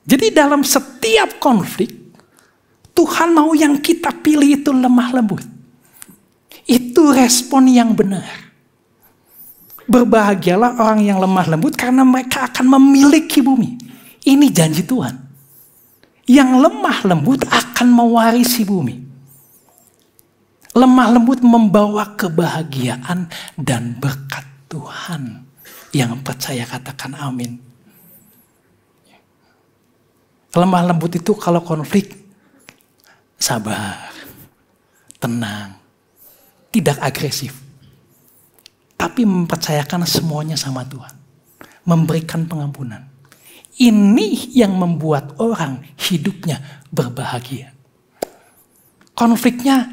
Jadi dalam setiap konflik, Tuhan mau yang kita pilih itu lemah lembut. Itu respon yang benar. Berbahagialah orang yang lemah lembut karena mereka akan memiliki bumi. Ini janji Tuhan. Yang lemah lembut akan mewarisi bumi. Lemah lembut membawa kebahagiaan dan berkat Tuhan. Yang percaya katakan amin. Lemah lembut itu kalau konflik sabar, tenang, tidak agresif. Tapi mempercayakan semuanya sama Tuhan. Memberikan pengampunan. Ini yang membuat orang hidupnya berbahagia. Konfliknya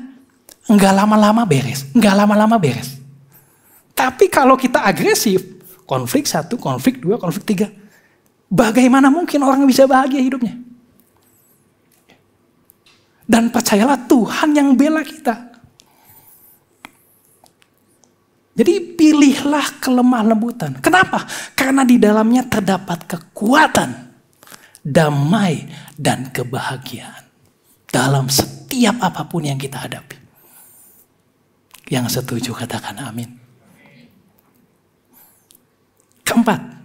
enggak lama-lama beres. Enggak lama-lama beres. Tapi kalau kita agresif, konflik 1, konflik 2, konflik 3. Bagaimana mungkin orang bisa bahagia hidupnya? Dan percayalah Tuhan yang bela kita. Jadi pilihlah kelemah lembutan. Kenapa? Karena di dalamnya terdapat kekuatan, damai, dan kebahagiaan. Dalam setiap apapun yang kita hadapi. Yang setuju katakan amin. Keempat,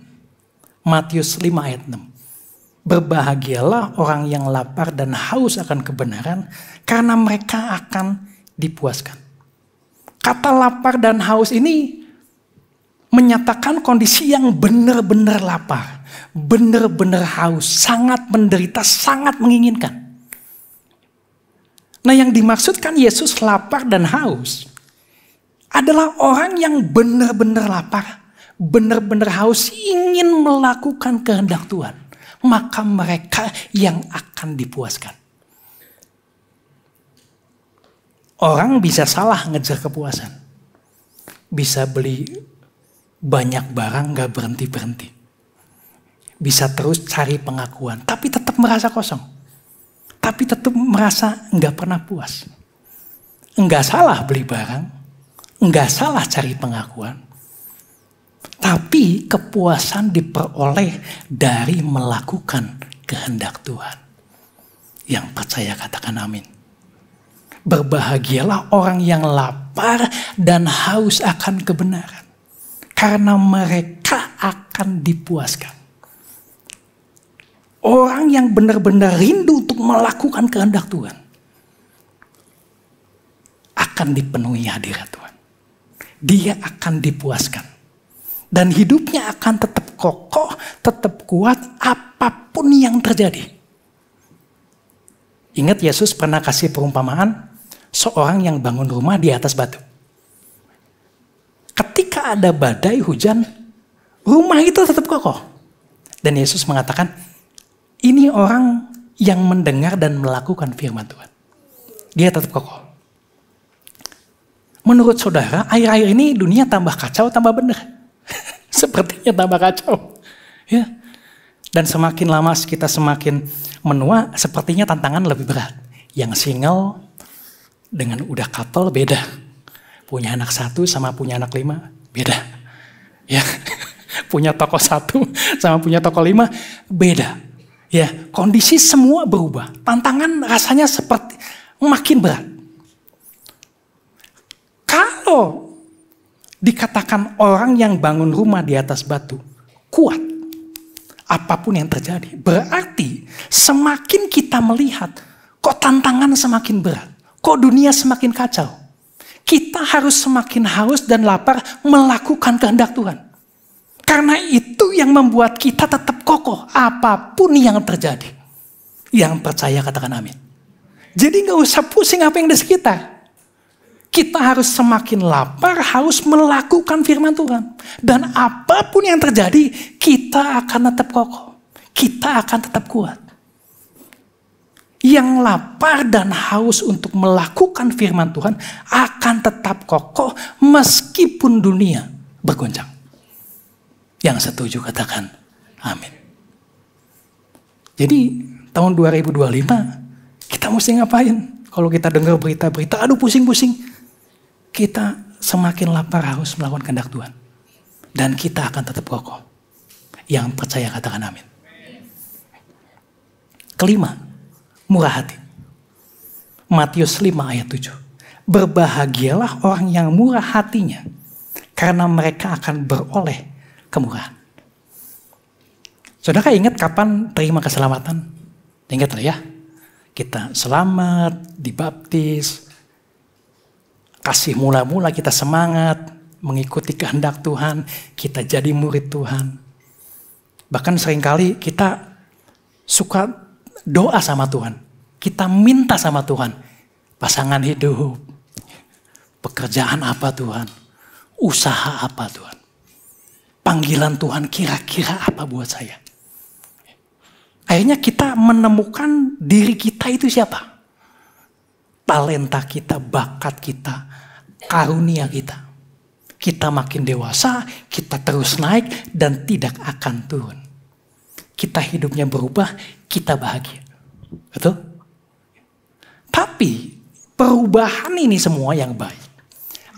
Matius 5 ayat 6. Berbahagialah orang yang lapar dan haus akan kebenaran, karena mereka akan dipuaskan. Kata lapar dan haus ini menyatakan kondisi yang benar-benar lapar, benar-benar haus, sangat menderita, sangat menginginkan. Nah, yang dimaksudkan Yesus lapar dan haus adalah orang yang benar-benar lapar, benar-benar haus, ingin melakukan kehendak Tuhan. Maka mereka yang akan dipuaskan. Orang bisa salah ngejar kepuasan. Bisa beli banyak barang gak berhenti-berhenti. Bisa terus cari pengakuan. Tapi tetap merasa kosong. Tapi tetap merasa gak pernah puas. Enggak salah beli barang. Enggak salah cari pengakuan. Tapi kepuasan diperoleh dari melakukan kehendak Tuhan. Yang percaya katakan amin. Berbahagialah orang yang lapar dan haus akan kebenaran. Karena mereka akan dipuaskan. Orang yang benar-benar rindu untuk melakukan kehendak Tuhan. akan dipenuhi hadirat Tuhan. Dia akan dipuaskan. Dan hidupnya akan tetap kokoh, tetap kuat apapun yang terjadi. Ingat Yesus pernah kasih perumpamaan seorang yang bangun rumah di atas batu. Ketika ada badai hujan, rumah itu tetap kokoh. Dan Yesus mengatakan, ini orang yang mendengar dan melakukan firman Tuhan. Dia tetap kokoh. Menurut saudara, akhir-akhir ini dunia tambah kacau, tambah benar. Sepertinya tambah kacau. Ya. Dan semakin lama kita semakin menua, sepertinya tantangan lebih berat. Yang single dengan udah couple beda. Punya anak 1 sama punya anak 5 beda. Ya. Punya toko 1 sama punya toko 5 beda. Ya, kondisi semua berubah. Tantangan rasanya seperti makin berat. Kalau dikatakan orang yang bangun rumah di atas batu kuat, apapun yang terjadi, berarti semakin kita melihat kok tantangan semakin berat, kok dunia semakin kacau, kita harus semakin haus dan lapar melakukan kehendak Tuhan. Karena itu yang membuat kita tetap kokoh apapun yang terjadi. Yang percaya katakan amin. Jadi gak usah pusing apa yang di sekitar. Kita harus semakin lapar, harus melakukan firman Tuhan. Dan apapun yang terjadi, kita akan tetap kokoh. Kita akan tetap kuat. Yang lapar dan haus untuk melakukan firman Tuhan akan tetap kokoh meskipun dunia bergoncang. Yang setuju katakan amin. Jadi tahun 2025 kita mesti ngapain? Kalau kita dengar berita-berita, aduh pusing-pusing. Kita semakin lapar harus melakukan kehendak Tuhan. Dan kita akan tetap kokoh. Yang percaya katakan amin. Kelima, murah hati. Matius 5 ayat 7. Berbahagialah orang yang murah hatinya, karena mereka akan beroleh kemurahan. Saudara ingat kapan terima keselamatan? Ingat ya, kita selamat, dibaptis, kasih mula-mula kita semangat, mengikuti kehendak Tuhan, kita jadi murid Tuhan. Bahkan seringkali kita suka doa sama Tuhan, kita minta sama Tuhan, pasangan hidup, pekerjaan apa Tuhan, usaha apa Tuhan. Panggilan Tuhan kira-kira apa buat saya? Akhirnya kita menemukan diri kita itu siapa? Talenta kita, bakat kita, karunia kita. Kita makin dewasa, kita terus naik dan tidak akan turun. Kita hidupnya berubah, kita bahagia. Betul? Tapi perubahan ini semua yang baik.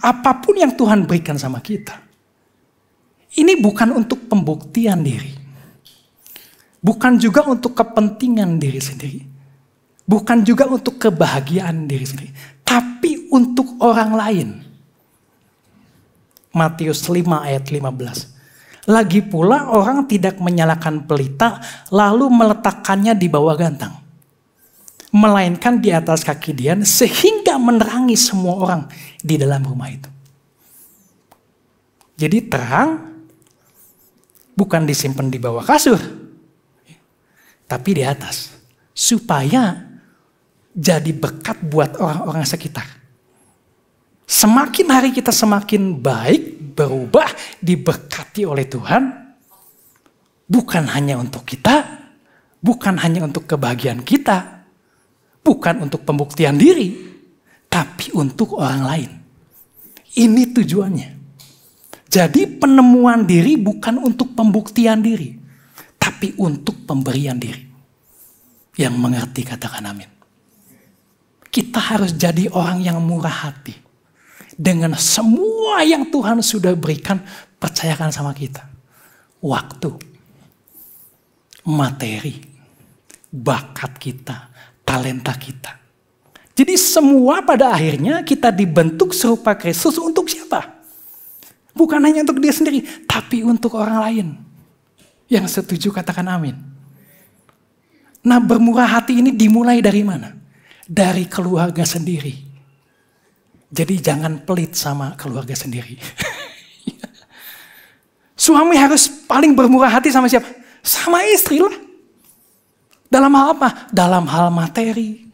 Apapun yang Tuhan berikan sama kita, ini bukan untuk pembuktian diri. Bukan juga untuk kepentingan diri sendiri. Bukan juga untuk kebahagiaan diri sendiri. Tapi untuk orang lain. Matius 5 ayat 15. Lagi pula orang tidak menyalakan pelita lalu meletakkannya di bawah gantang. Melainkan di atas kaki dian sehingga menerangi semua orang di dalam rumah itu. Jadi terang bukan disimpan di bawah kasur, tapi di atas. Supaya jadi berkat buat orang-orang sekitar. Semakin hari kita semakin baik, berubah, diberkati oleh Tuhan. Bukan hanya untuk kita, bukan hanya untuk kebahagiaan kita, bukan untuk pembuktian diri, tapi untuk orang lain. Ini tujuannya. Jadi penemuan diri bukan untuk pembuktian diri, tapi untuk pemberian diri. Yang mengerti katakan amin. Kita harus jadi orang yang murah hati. Dengan semua yang Tuhan sudah berikan, percayakan sama kita. Waktu, materi, bakat kita, talenta kita. Jadi semua pada akhirnya kita dibentuk serupa Kristus untuk siapa? Bukan hanya untuk dia sendiri, tapi untuk orang lain. Yang setuju katakan amin. Nah, bermurah hati ini dimulai dari mana? Dari keluarga sendiri. Jadi jangan pelit sama keluarga sendiri. Suami harus paling bermurah hati sama siapa? Sama istri lah. Dalam hal apa? Dalam hal materi.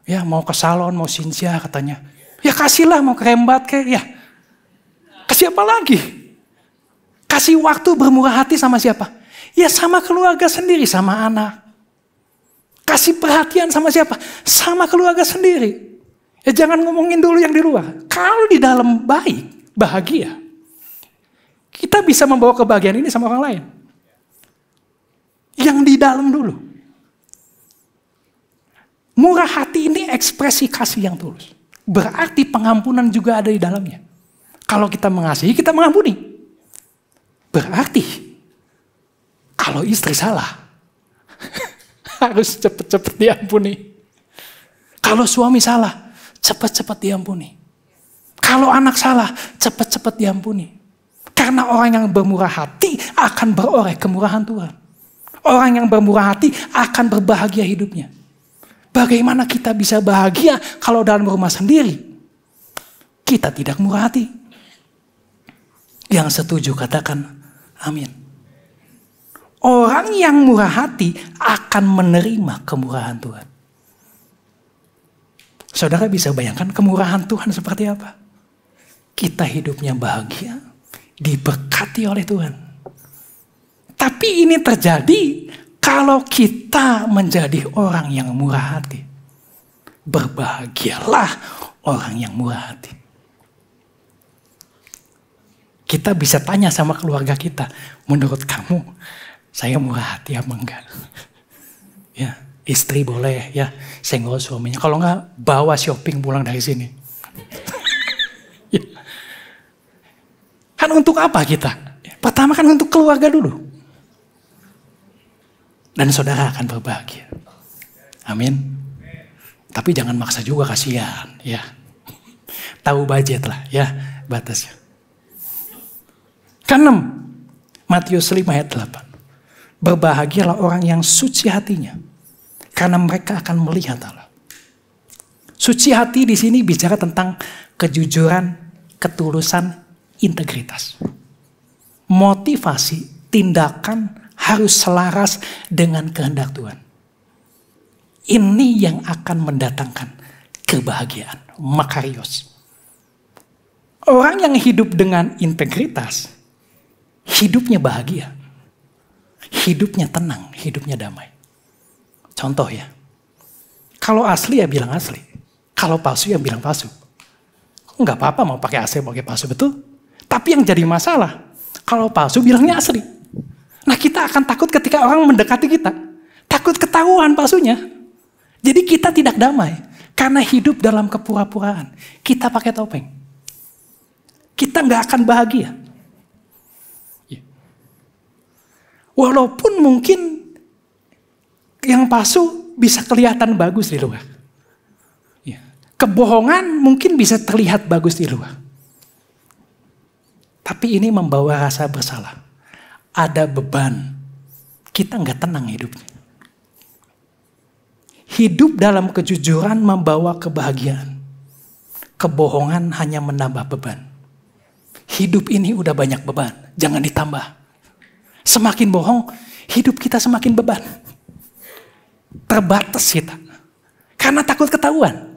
Ya mau ke salon, mau sinsia katanya. Ya kasihlah, mau kerembat kayak ya. Kasih apa lagi? Kasih waktu bermurah hati sama siapa? Ya sama keluarga sendiri, sama anak. Kasih perhatian sama siapa? Sama keluarga sendiri. Ya jangan ngomongin dulu yang di luar. Kalau di dalam baik, bahagia. Kita bisa membawa kebahagiaan ini sama orang lain. Yang di dalam dulu. Murah hati ini ekspresi kasih yang tulus. Berarti pengampunan juga ada di dalamnya. Kalau kita mengasihi, kita mengampuni. Berarti kalau istri salah, harus cepat-cepat diampuni. Kalau suami salah, cepat-cepat diampuni. Kalau anak salah, cepat-cepat diampuni. Karena orang yang bermurah hati akan beroleh kemurahan Tuhan. Orang yang bermurah hati akan berbahagia hidupnya. Bagaimana kita bisa bahagia kalau dalam rumah sendiri kita tidak murah hati? Yang setuju katakan amin. Orang yang murah hati akan menerima kemurahan Tuhan. Saudara bisa bayangkan kemurahan Tuhan seperti apa? Kita hidupnya bahagia, diberkati oleh Tuhan. Tapi ini terjadi kalau kita menjadi orang yang murah hati. Berbahagialah orang yang murah hati. Kita bisa tanya sama keluarga kita, menurut kamu saya murah hati apa enggak? Ya, istri boleh ya, senggol suaminya. Kalau enggak, bawa shopping pulang dari sini. Ya. Kan untuk apa kita? Pertama kan untuk keluarga dulu. Dan saudara akan berbahagia. Amin. Tapi jangan maksa juga, kasihan ya. Tahu budget lah ya batasnya. Ke-6, Matius 5 ayat 8. Berbahagialah orang yang suci hatinya, karena mereka akan melihat Allah. Suci hati di sini bicara tentang kejujuran, ketulusan, integritas. Motivasi, tindakan harus selaras dengan kehendak Tuhan. Ini yang akan mendatangkan kebahagiaan, makarios. Orang yang hidup dengan integritas, hidupnya bahagia. Hidupnya tenang, hidupnya damai. Contoh ya, kalau asli ya bilang asli. Kalau palsu ya bilang palsu. Enggak apa-apa mau pakai asli, pakai palsu, betul. Tapi yang jadi masalah, kalau palsu bilangnya asli. Nah kita akan takut ketika orang mendekati kita. Takut ketahuan palsunya. Jadi kita tidak damai. Karena hidup dalam kepura-puraan. Kita pakai topeng. Kita nggak akan bahagia. Walaupun mungkin yang palsu bisa kelihatan bagus di luar. Kebohongan mungkin bisa terlihat bagus di luar. Tapi ini membawa rasa bersalah. Ada beban. Kita nggak tenang hidupnya. Hidup dalam kejujuran membawa kebahagiaan. Kebohongan hanya menambah beban. Hidup ini udah banyak beban. Jangan ditambah. Semakin bohong, hidup kita semakin beban. Terbatas kita. Karena takut ketahuan.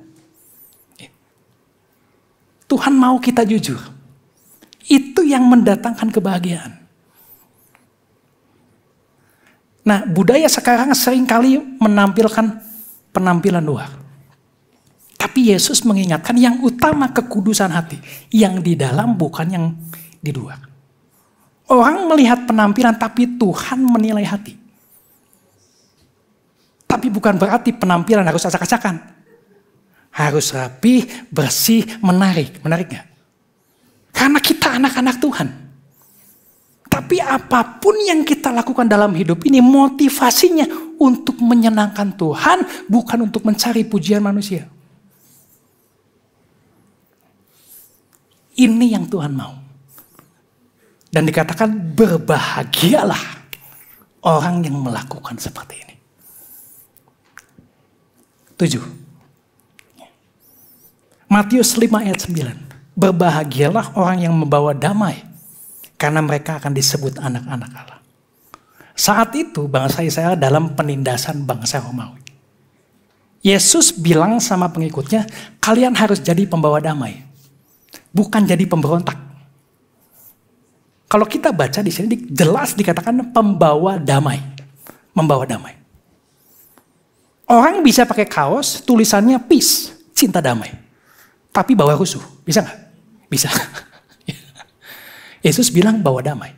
Tuhan mau kita jujur. Itu yang mendatangkan kebahagiaan. Nah, budaya sekarang seringkali menampilkan penampilan luar. Tapi Yesus mengingatkan yang utama kekudusan hati. Yang di dalam bukan yang di luar. Orang melihat penampilan tapi Tuhan menilai hati. Tapi bukan berarti penampilan harus acak-acakan. Harus rapi, bersih, menarik. Menarik gak? Karena kita anak-anak Tuhan. Tapi apapun yang kita lakukan dalam hidup ini motivasinya untuk menyenangkan Tuhan, bukan untuk mencari pujian manusia. Ini yang Tuhan mau. Dan dikatakan berbahagialah orang yang melakukan seperti ini. 7. Matius 5 ayat 9. Berbahagialah orang yang membawa damai, karena mereka akan disebut anak-anak Allah. Saat itu bangsa Israel dalam penindasan bangsa Romawi. Yesus bilang sama pengikutnya, kalian harus jadi pembawa damai, bukan jadi pemberontak. Kalau kita baca di sini jelas dikatakan pembawa damai, membawa damai. Orang bisa pakai kaos tulisannya peace, cinta damai, tapi bawa rusuh, bisa nggak? Bisa. Yesus bilang bawa damai.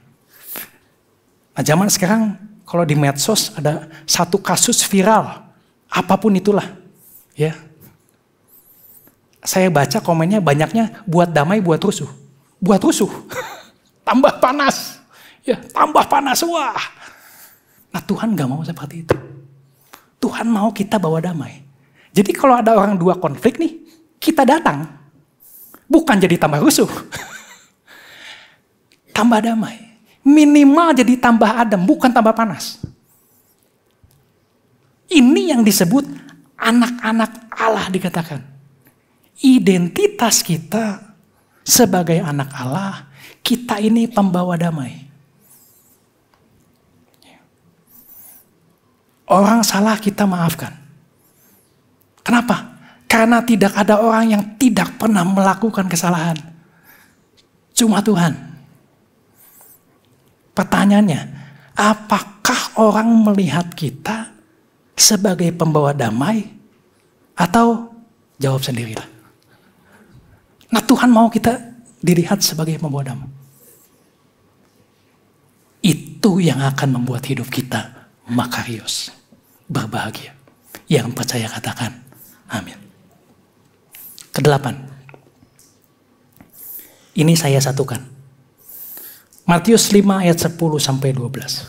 Nah, zaman sekarang kalau di medsos ada satu kasus viral, apapun itulah, ya. Saya baca komennya banyaknya buat damai, buat rusuh. Buat rusuh. Tambah panas. Ya, tambah panas. Wah. Nah, Tuhan gak mau seperti itu. Tuhan mau kita bawa damai. Jadi kalau ada orang dua konflik nih, kita datang. Bukan jadi tambah rusuh. Tambah damai. Minimal jadi tambah adem, bukan tambah panas. Ini yang disebut anak-anak Allah dikatakan. Identitas kita sebagai anak Allah, kita ini pembawa damai. Orang salah kita maafkan. Kenapa? Karena tidak ada orang yang tidak pernah melakukan kesalahan. Cuma Tuhan. Pertanyaannya, apakah orang melihat kita sebagai pembawa damai atau jawab sendirilah? Nah, Tuhan mau kita dilihat sebagai pembawa damai. Itu yang akan membuat hidup kita makarios, berbahagia. Yang percaya katakan amin. Kedelapan. Ini saya satukan. Matius 5 ayat 10 sampai 12.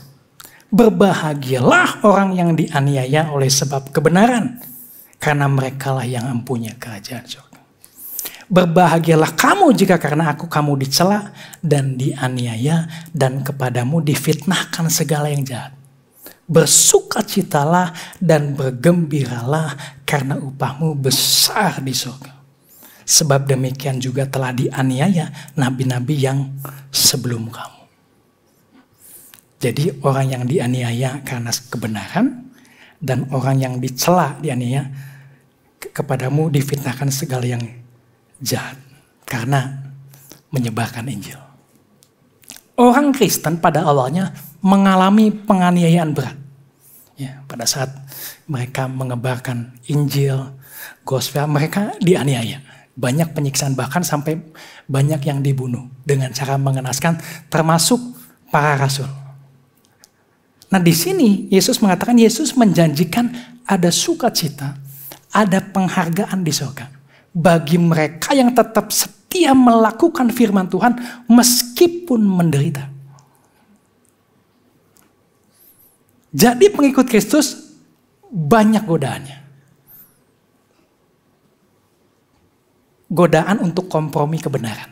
Berbahagialah orang yang dianiaya oleh sebab kebenaran, karena merekalah yang mempunyai kerajaan surga. Berbahagialah kamu jika karena aku kamu dicela dan dianiaya dan kepadamu difitnahkan segala yang jahat. Bersukacitalah dan bergembiralah karena upahmu besar di surga. Sebab demikian juga telah dianiaya nabi-nabi yang sebelum kamu. Jadi orang yang dianiaya karena kebenaran dan orang yang dicela dianiaya kepadamu difitnahkan segala yang jahat karena menyebarkan Injil. Orang Kristen pada awalnya mengalami penganiayaan berat. Ya, pada saat mereka menyebarkan Injil, gospel, mereka dianiaya. Banyak penyiksaan, bahkan sampai banyak yang dibunuh dengan cara mengenaskan, termasuk para rasul. Nah, di sini Yesus mengatakan, Yesus menjanjikan ada sukacita, ada penghargaan di surga bagi mereka yang tetap setia melakukan firman Tuhan meskipun menderita. Jadi pengikut Kristus banyak godaannya. Godaan untuk kompromi kebenaran.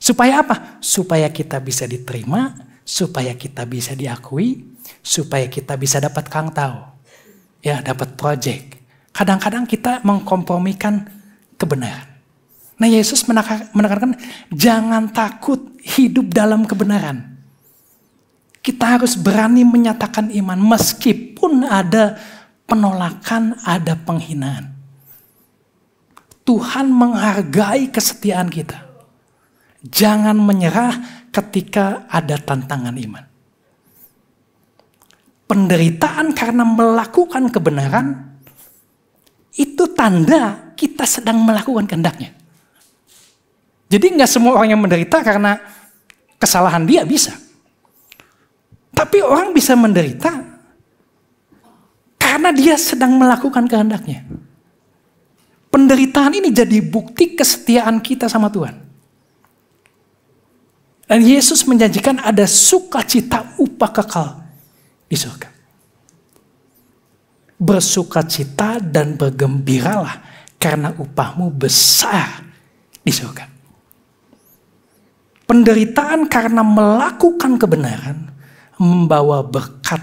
Supaya apa? Supaya kita bisa diterima, supaya kita bisa diakui, supaya kita bisa dapat kangtau. Ya, dapat project. Kadang-kadang kita mengkompromikan kebenaran. Nah, Yesus menekankan jangan takut hidup dalam kebenaran. Kita harus berani menyatakan iman meskipun ada penolakan, ada penghinaan. Tuhan menghargai kesetiaan kita. Jangan menyerah ketika ada tantangan iman. Penderitaan karena melakukan kebenaran itu tanda kita sedang melakukan kehendaknya. Jadi nggak semua orang yang menderita karena kesalahan dia bisa. Tapi orang bisa menderita karena dia sedang melakukan kehendaknya. Penderitaan ini jadi bukti kesetiaan kita sama Tuhan. Dan Yesus menjanjikan ada sukacita upah kekal di surga. Bersukacita dan bergembiralah karena upahmu besar di surga. Penderitaan karena melakukan kebenaran membawa berkat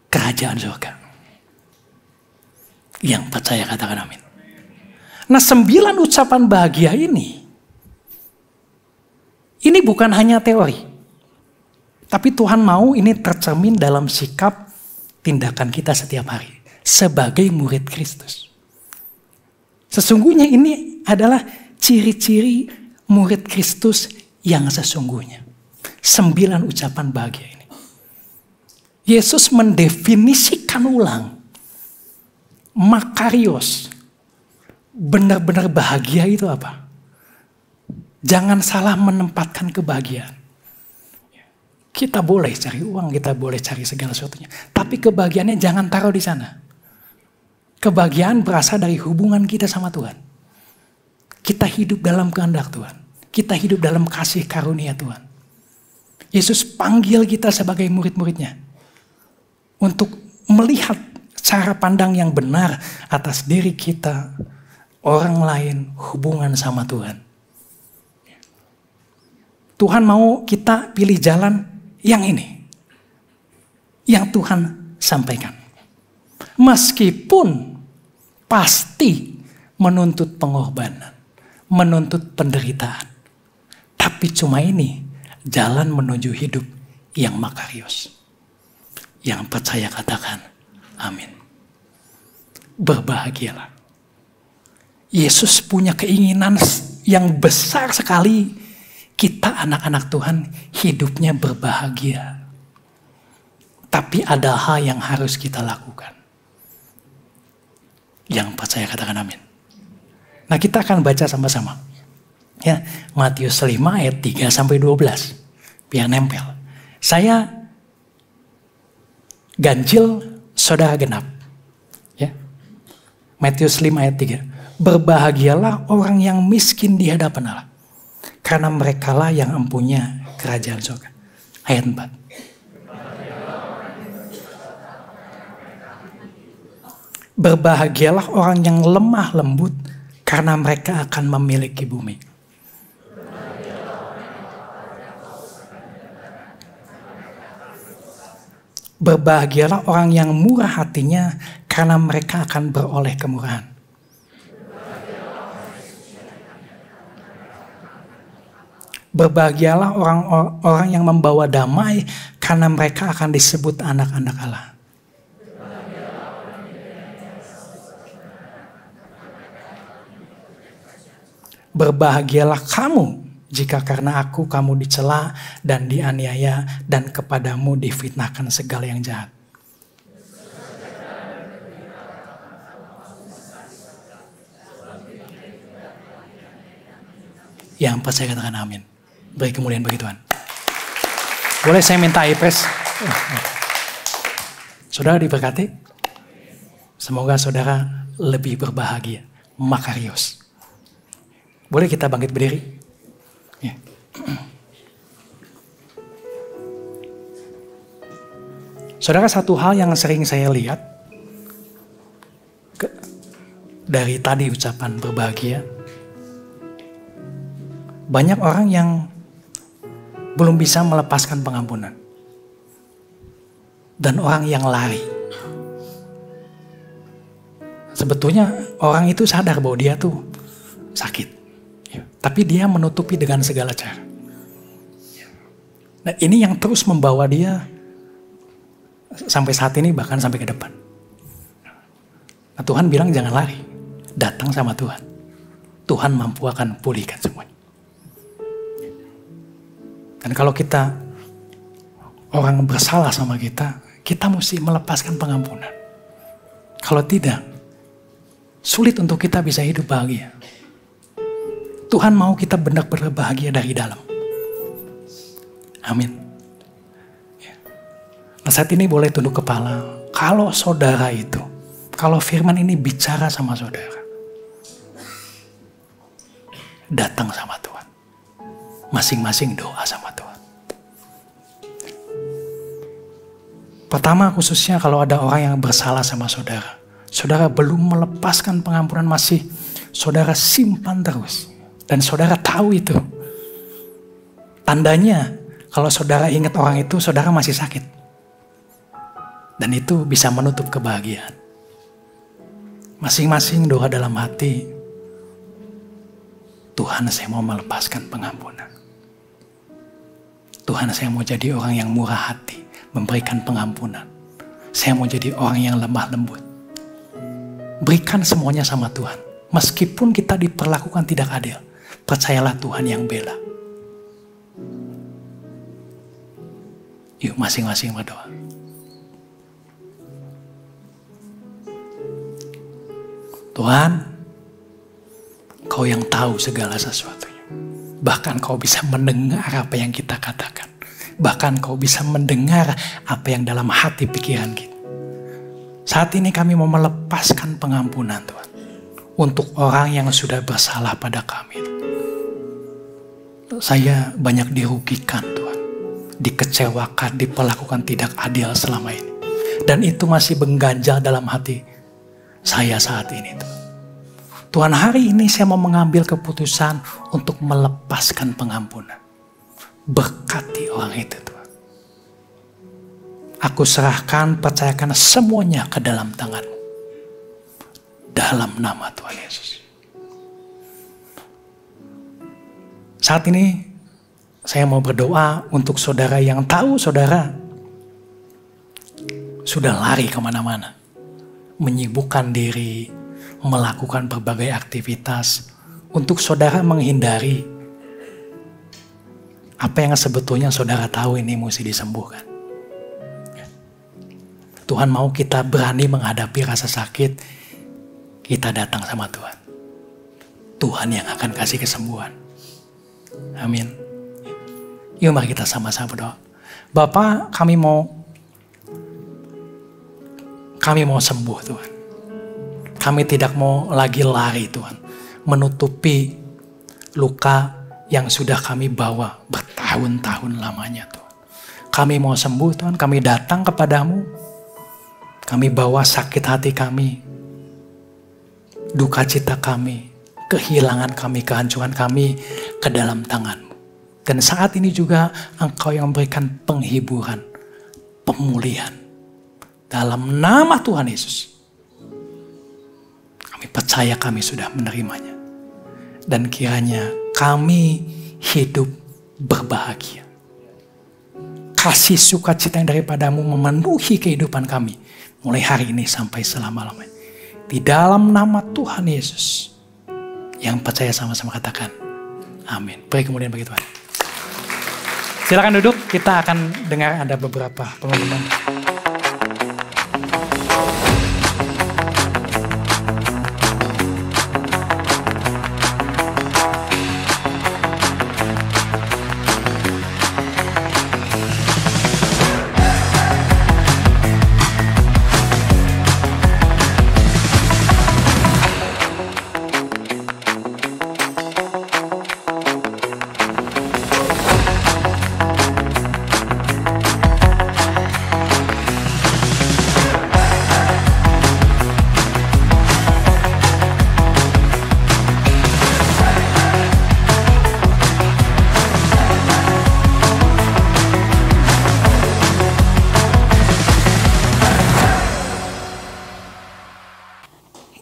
kerajaan surga. Yang percaya katakan amin. Nah 9 ucapan bahagia ini bukan hanya teori. Tapi Tuhan mau ini tercermin dalam sikap tindakan kita setiap hari. Sebagai murid Kristus. Sesungguhnya ini adalah ciri-ciri murid Kristus yang sesungguhnya. 9 ucapan bahagia ini. Yesus mendefinisikan ulang. Makarios. Benar-benar bahagia itu apa? Jangan salah menempatkan kebahagiaan. Kita boleh cari uang, kita boleh cari segala sesuatunya. Tapi kebahagiaannya jangan taruh di sana. Kebahagiaan berasal dari hubungan kita sama Tuhan. Kita hidup dalam kehendak Tuhan. Kita hidup dalam kasih karunia Tuhan. Yesus panggil kita sebagai murid-muridnya. Untuk melihat cara pandang yang benar atas diri kita, orang lain, hubungan sama Tuhan. Tuhan mau kita pilih jalan yang ini. Yang Tuhan sampaikan. Meskipun pasti menuntut pengorbanan, menuntut penderitaan. Tapi cuma ini jalan menuju hidup yang makarios. Yang percaya katakan amin. Berbahagialah. Yesus punya keinginan yang besar sekali kita anak-anak Tuhan hidupnya berbahagia. Tapi ada hal yang harus kita lakukan. Yang percaya katakan amin. Nah kita akan baca sama-sama. Ya, Matius 5 ayat 3 sampai 12. Biar nempel. Saya ganjil, saudara genap. Ya. Matius 5 ayat 3. Berbahagialah orang yang miskin di hadapan Allah. Karena merekalah yang empunya kerajaan surga. Ayat 4. Berbahagialah orang yang lemah lembut. Karena mereka akan memiliki bumi. Berbahagialah orang yang murah hatinya. Karena mereka akan beroleh kemurahan. Berbahagialah orang-orang yang membawa damai, karena mereka akan disebut anak-anak Allah. Berbahagialah kamu, jika karena aku kamu dicela dan dianiaya, dan kepadamu difitnahkan segala yang jahat. Yang percaya katakan amin. Beri kemuliaan bagi Tuhan. Boleh saya minta iPress? Saudara diberkati. Semoga saudara lebih berbahagia. Makarios. Boleh kita bangkit berdiri? Ya. Saudara, satu hal yang sering saya lihat dari tadi ucapan berbahagia. Banyak orang yang belum bisa melepaskan pengampunan. Dan orang yang lari. Sebetulnya orang itu sadar bahwa dia tuh sakit. Tapi dia menutupi dengan segala cara. Nah ini yang terus membawa dia sampai saat ini, bahkan sampai ke depan. Nah Tuhan bilang jangan lari. Datang sama Tuhan. Tuhan mampu akan pulihkan semuanya. Dan kalau kita, orang bersalah sama kita, kita mesti melepaskan pengampunan. Kalau tidak, sulit untuk kita bisa hidup bahagia. Tuhan mau kita benar-benar bahagia dari dalam. Amin. Nah saat ini boleh tunduk kepala. Kalau saudara itu, kalau firman ini bicara sama saudara, datang sama Tuhan. Masing-masing doa sama Tuhan. Pertama khususnya kalau ada orang yang bersalah sama saudara. Saudara belum melepaskan pengampunan, masih saudara simpan terus. Dan saudara tahu itu. Tandanya kalau saudara ingat orang itu, saudara masih sakit. Dan itu bisa menutup kebahagiaan. Masing-masing doa dalam hati. Tuhan, saya mau melepaskan pengampunan. Tuhan, saya mau jadi orang yang murah hati, memberikan pengampunan. Saya mau jadi orang yang lemah lembut. Berikan semuanya sama Tuhan. Meskipun kita diperlakukan tidak adil, percayalah Tuhan yang bela. Yuk masing-masing berdoa. Tuhan, Kau yang tahu segala sesuatunya. Bahkan Kau bisa mendengar apa yang kita katakan. Bahkan Kau bisa mendengar apa yang dalam hati pikiran kita. Saat ini kami mau melepaskan pengampunan Tuhan. Untuk orang yang sudah bersalah pada kami. Saya banyak dirugikan Tuhan. Dikecewakan, diperlakukan tidak adil selama ini. Dan itu masih mengganjal dalam hati saya saat ini Tuhan. Tuhan, hari ini saya mau mengambil keputusan untuk melepaskan pengampunan. Berkati orang itu Tuhan. Aku serahkan, percayakan semuanya ke dalam tangan-Mu. Dalam nama Tuhan Yesus. Saat ini saya mau berdoa untuk saudara yang tahu saudara sudah lari kemana-mana. Menyibukkan diri, melakukan berbagai aktivitas untuk saudara menghindari apa yang sebetulnya saudara tahu ini mesti disembuhkan. Tuhan mau kita berani menghadapi rasa sakit, kita datang sama Tuhan. Tuhan yang akan kasih kesembuhan. Amin. Yuk mari kita sama-sama berdoa. Bapa, kami mau sembuh Tuhan. Kami tidak mau lagi lari Tuhan. Menutupi luka yang sudah kami bawa bertahun-tahun lamanya Tuhan. Kami mau sembuh Tuhan. Kami datang kepadamu. Kami bawa sakit hati kami. Duka cita kami. Kehilangan kami, kehancuran kami ke dalam tangan-Mu. Dan saat ini juga Engkau yang memberikan penghiburan, pemulihan. Dalam nama Tuhan Yesus. Kami percaya kami sudah menerimanya. Dan kiranya kami hidup berbahagia. Kasih sukacita yang daripada-Mu memenuhi kehidupan kami. Mulai hari ini sampai selama-lamanya. Di dalam nama Tuhan Yesus. Yang percaya sama-sama katakan. Amin. Beri kemudian bagi Tuhan. Silakan duduk. Kita akan dengar ada beberapa pengumuman.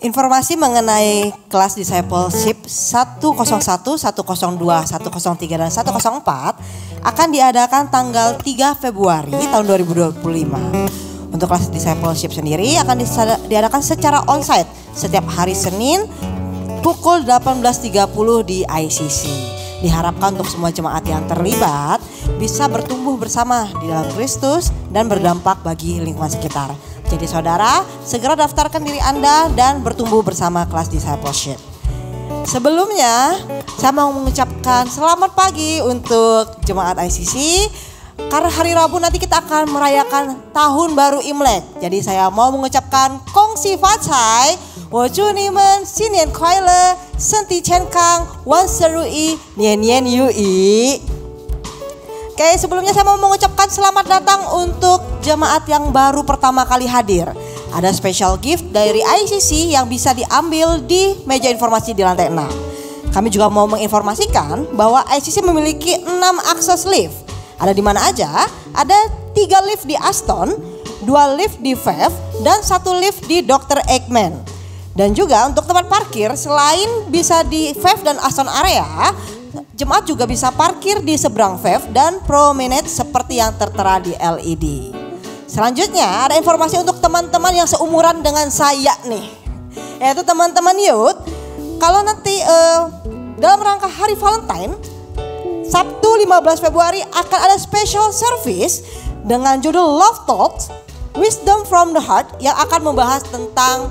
Informasi mengenai kelas discipleship 101, 102, 103, dan 104 akan diadakan tanggal 3 Februari tahun 2025. Untuk kelas discipleship sendiri akan diadakan secara onsite setiap hari Senin pukul 18.30 di ICC. Diharapkan untuk semua jemaat yang terlibat bisa bertumbuh bersama di dalam Kristus dan berdampak bagi lingkungan sekitar. Jadi saudara, segera daftarkan diri Anda dan bertumbuh bersama kelas discipleship. Sebelumnya, saya mau mengucapkan selamat pagi untuk jemaat ICC. Karena hari Rabu nanti kita akan merayakan tahun baru Imlek. Jadi saya mau mengucapkan Kongsi Fatsai, Wojunimen, Sinien Koile, Senti Chenkang, Wan Serui, Nien Nien Yui. Oke, sebelumnya saya mau mengucapkan selamat datang untuk jemaat yang baru pertama kali hadir. Ada special gift dari ICC yang bisa diambil di meja informasi di lantai 6. Kami juga mau menginformasikan bahwa ICC memiliki 6 akses lift. Ada di mana aja? Ada 3 lift di Aston, 2 lift di Vev, dan 1 lift di Dr. Eggman. Dan juga untuk tempat parkir selain bisa di Vev dan Aston area, jemaat juga bisa parkir di seberang Vev dan Promenade seperti yang tertera di LED. Selanjutnya ada informasi untuk teman-teman yang seumuran dengan saya nih, yaitu teman-teman youth. Kalau nanti dalam rangka hari Valentine, Sabtu 15 Februari akan ada special service dengan judul Love Talks, Wisdom from the Heart yang akan membahas tentang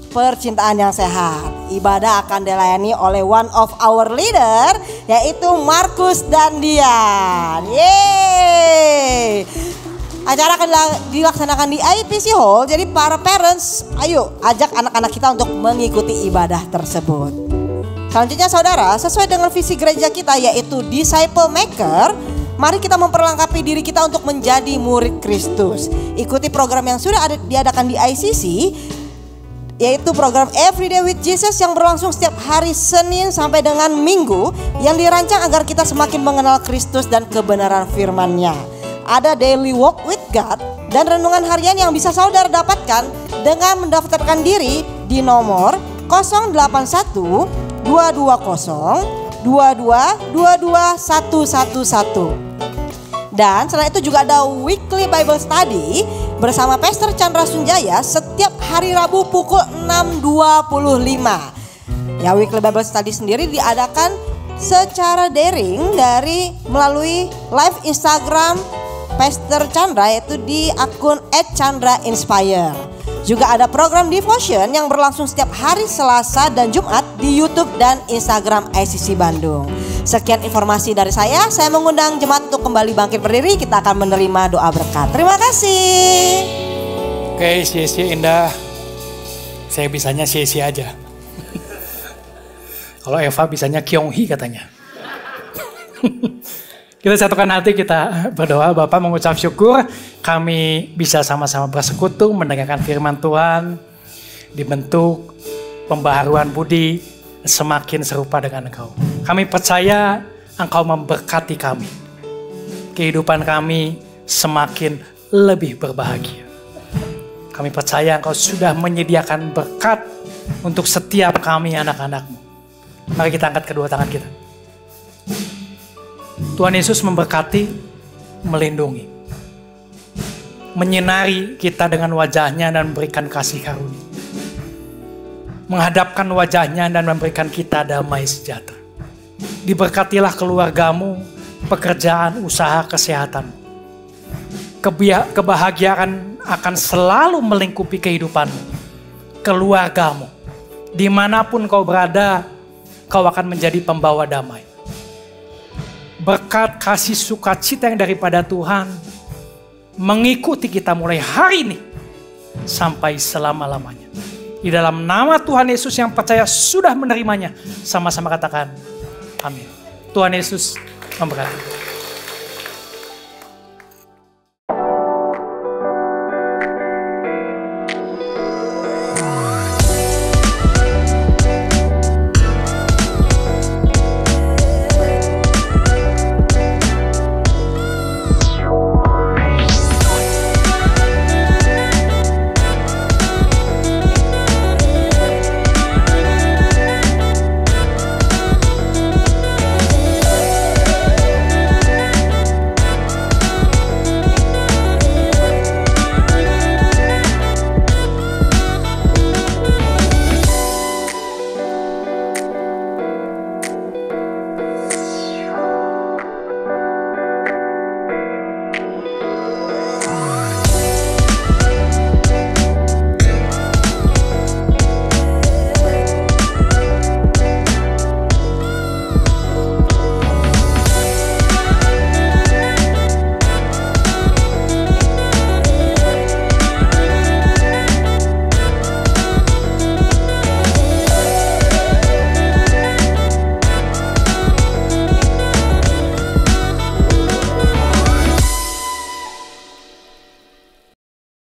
percintaan yang sehat. Ibadah akan dilayani oleh one of our leader, yaitu Markus dan Dian. Yeay! Acara akan dilaksanakan di IPC Hall. Jadi para parents, ayo ajak anak-anak kita untuk mengikuti ibadah tersebut. Selanjutnya saudara, sesuai dengan visi gereja kita yaitu Disciple Maker, mari kita memperlengkapi diri kita untuk menjadi murid Kristus. Ikuti program yang sudah diadakan di ICC, yaitu program Everyday with Jesus yang berlangsung setiap hari Senin sampai dengan Minggu, yang dirancang agar kita semakin mengenal Kristus dan kebenaran firman-Nya. Ada Daily Walk with God dan renungan harian yang bisa saudara dapatkan dengan mendaftarkan diri di nomor 081 220 22 111. Dan selain itu juga ada Weekly Bible Study bersama Pastor Chandra Sunjaya setiap hari Rabu pukul 6.25. Ya, Weekly Bible Study sendiri diadakan secara daring melalui live Instagram Pastor Chandra, yaitu di akun @chandrainspire. Juga ada program devotion yang berlangsung setiap hari Selasa dan Jumat di YouTube dan Instagram ICC Bandung. Sekian informasi dari saya mengundang jemaat untuk kembali bangkit berdiri, kita akan menerima doa berkat. Terima kasih. Oke, sia-sia indah. Saya bisanya sia-sia aja. Kalau Eva bisanya Kyonghi katanya. Kita satukan hati, kita berdoa. Bapak mengucap syukur kami bisa sama-sama bersekutu mendengarkan firman Tuhan, dibentuk pembaharuan budi, semakin serupa dengan Engkau. Kami percaya Engkau memberkati kami. Kehidupan kami semakin lebih berbahagia. Kami percaya Engkau sudah menyediakan berkat untuk setiap kami anak-anak-Mu. Mari kita angkat kedua tangan kita. Tuhan Yesus memberkati, melindungi, menyinari kita dengan wajah-Nya dan memberikan kasih karunia. Menghadapkan wajah-Nya dan memberikan kita damai sejahtera. Diberkatilah keluargamu, pekerjaan, usaha, kesehatan. Kebahagiaan akan selalu melingkupi kehidupanmu, keluargamu. Dimanapun kau berada, kau akan menjadi pembawa damai. Berkat kasih sukacita yang daripada Tuhan mengikuti kita mulai hari ini sampai selama-lamanya. Di dalam nama Tuhan Yesus yang percaya sudah menerimanya, sama-sama katakan amin. Tuhan Yesus memberkati.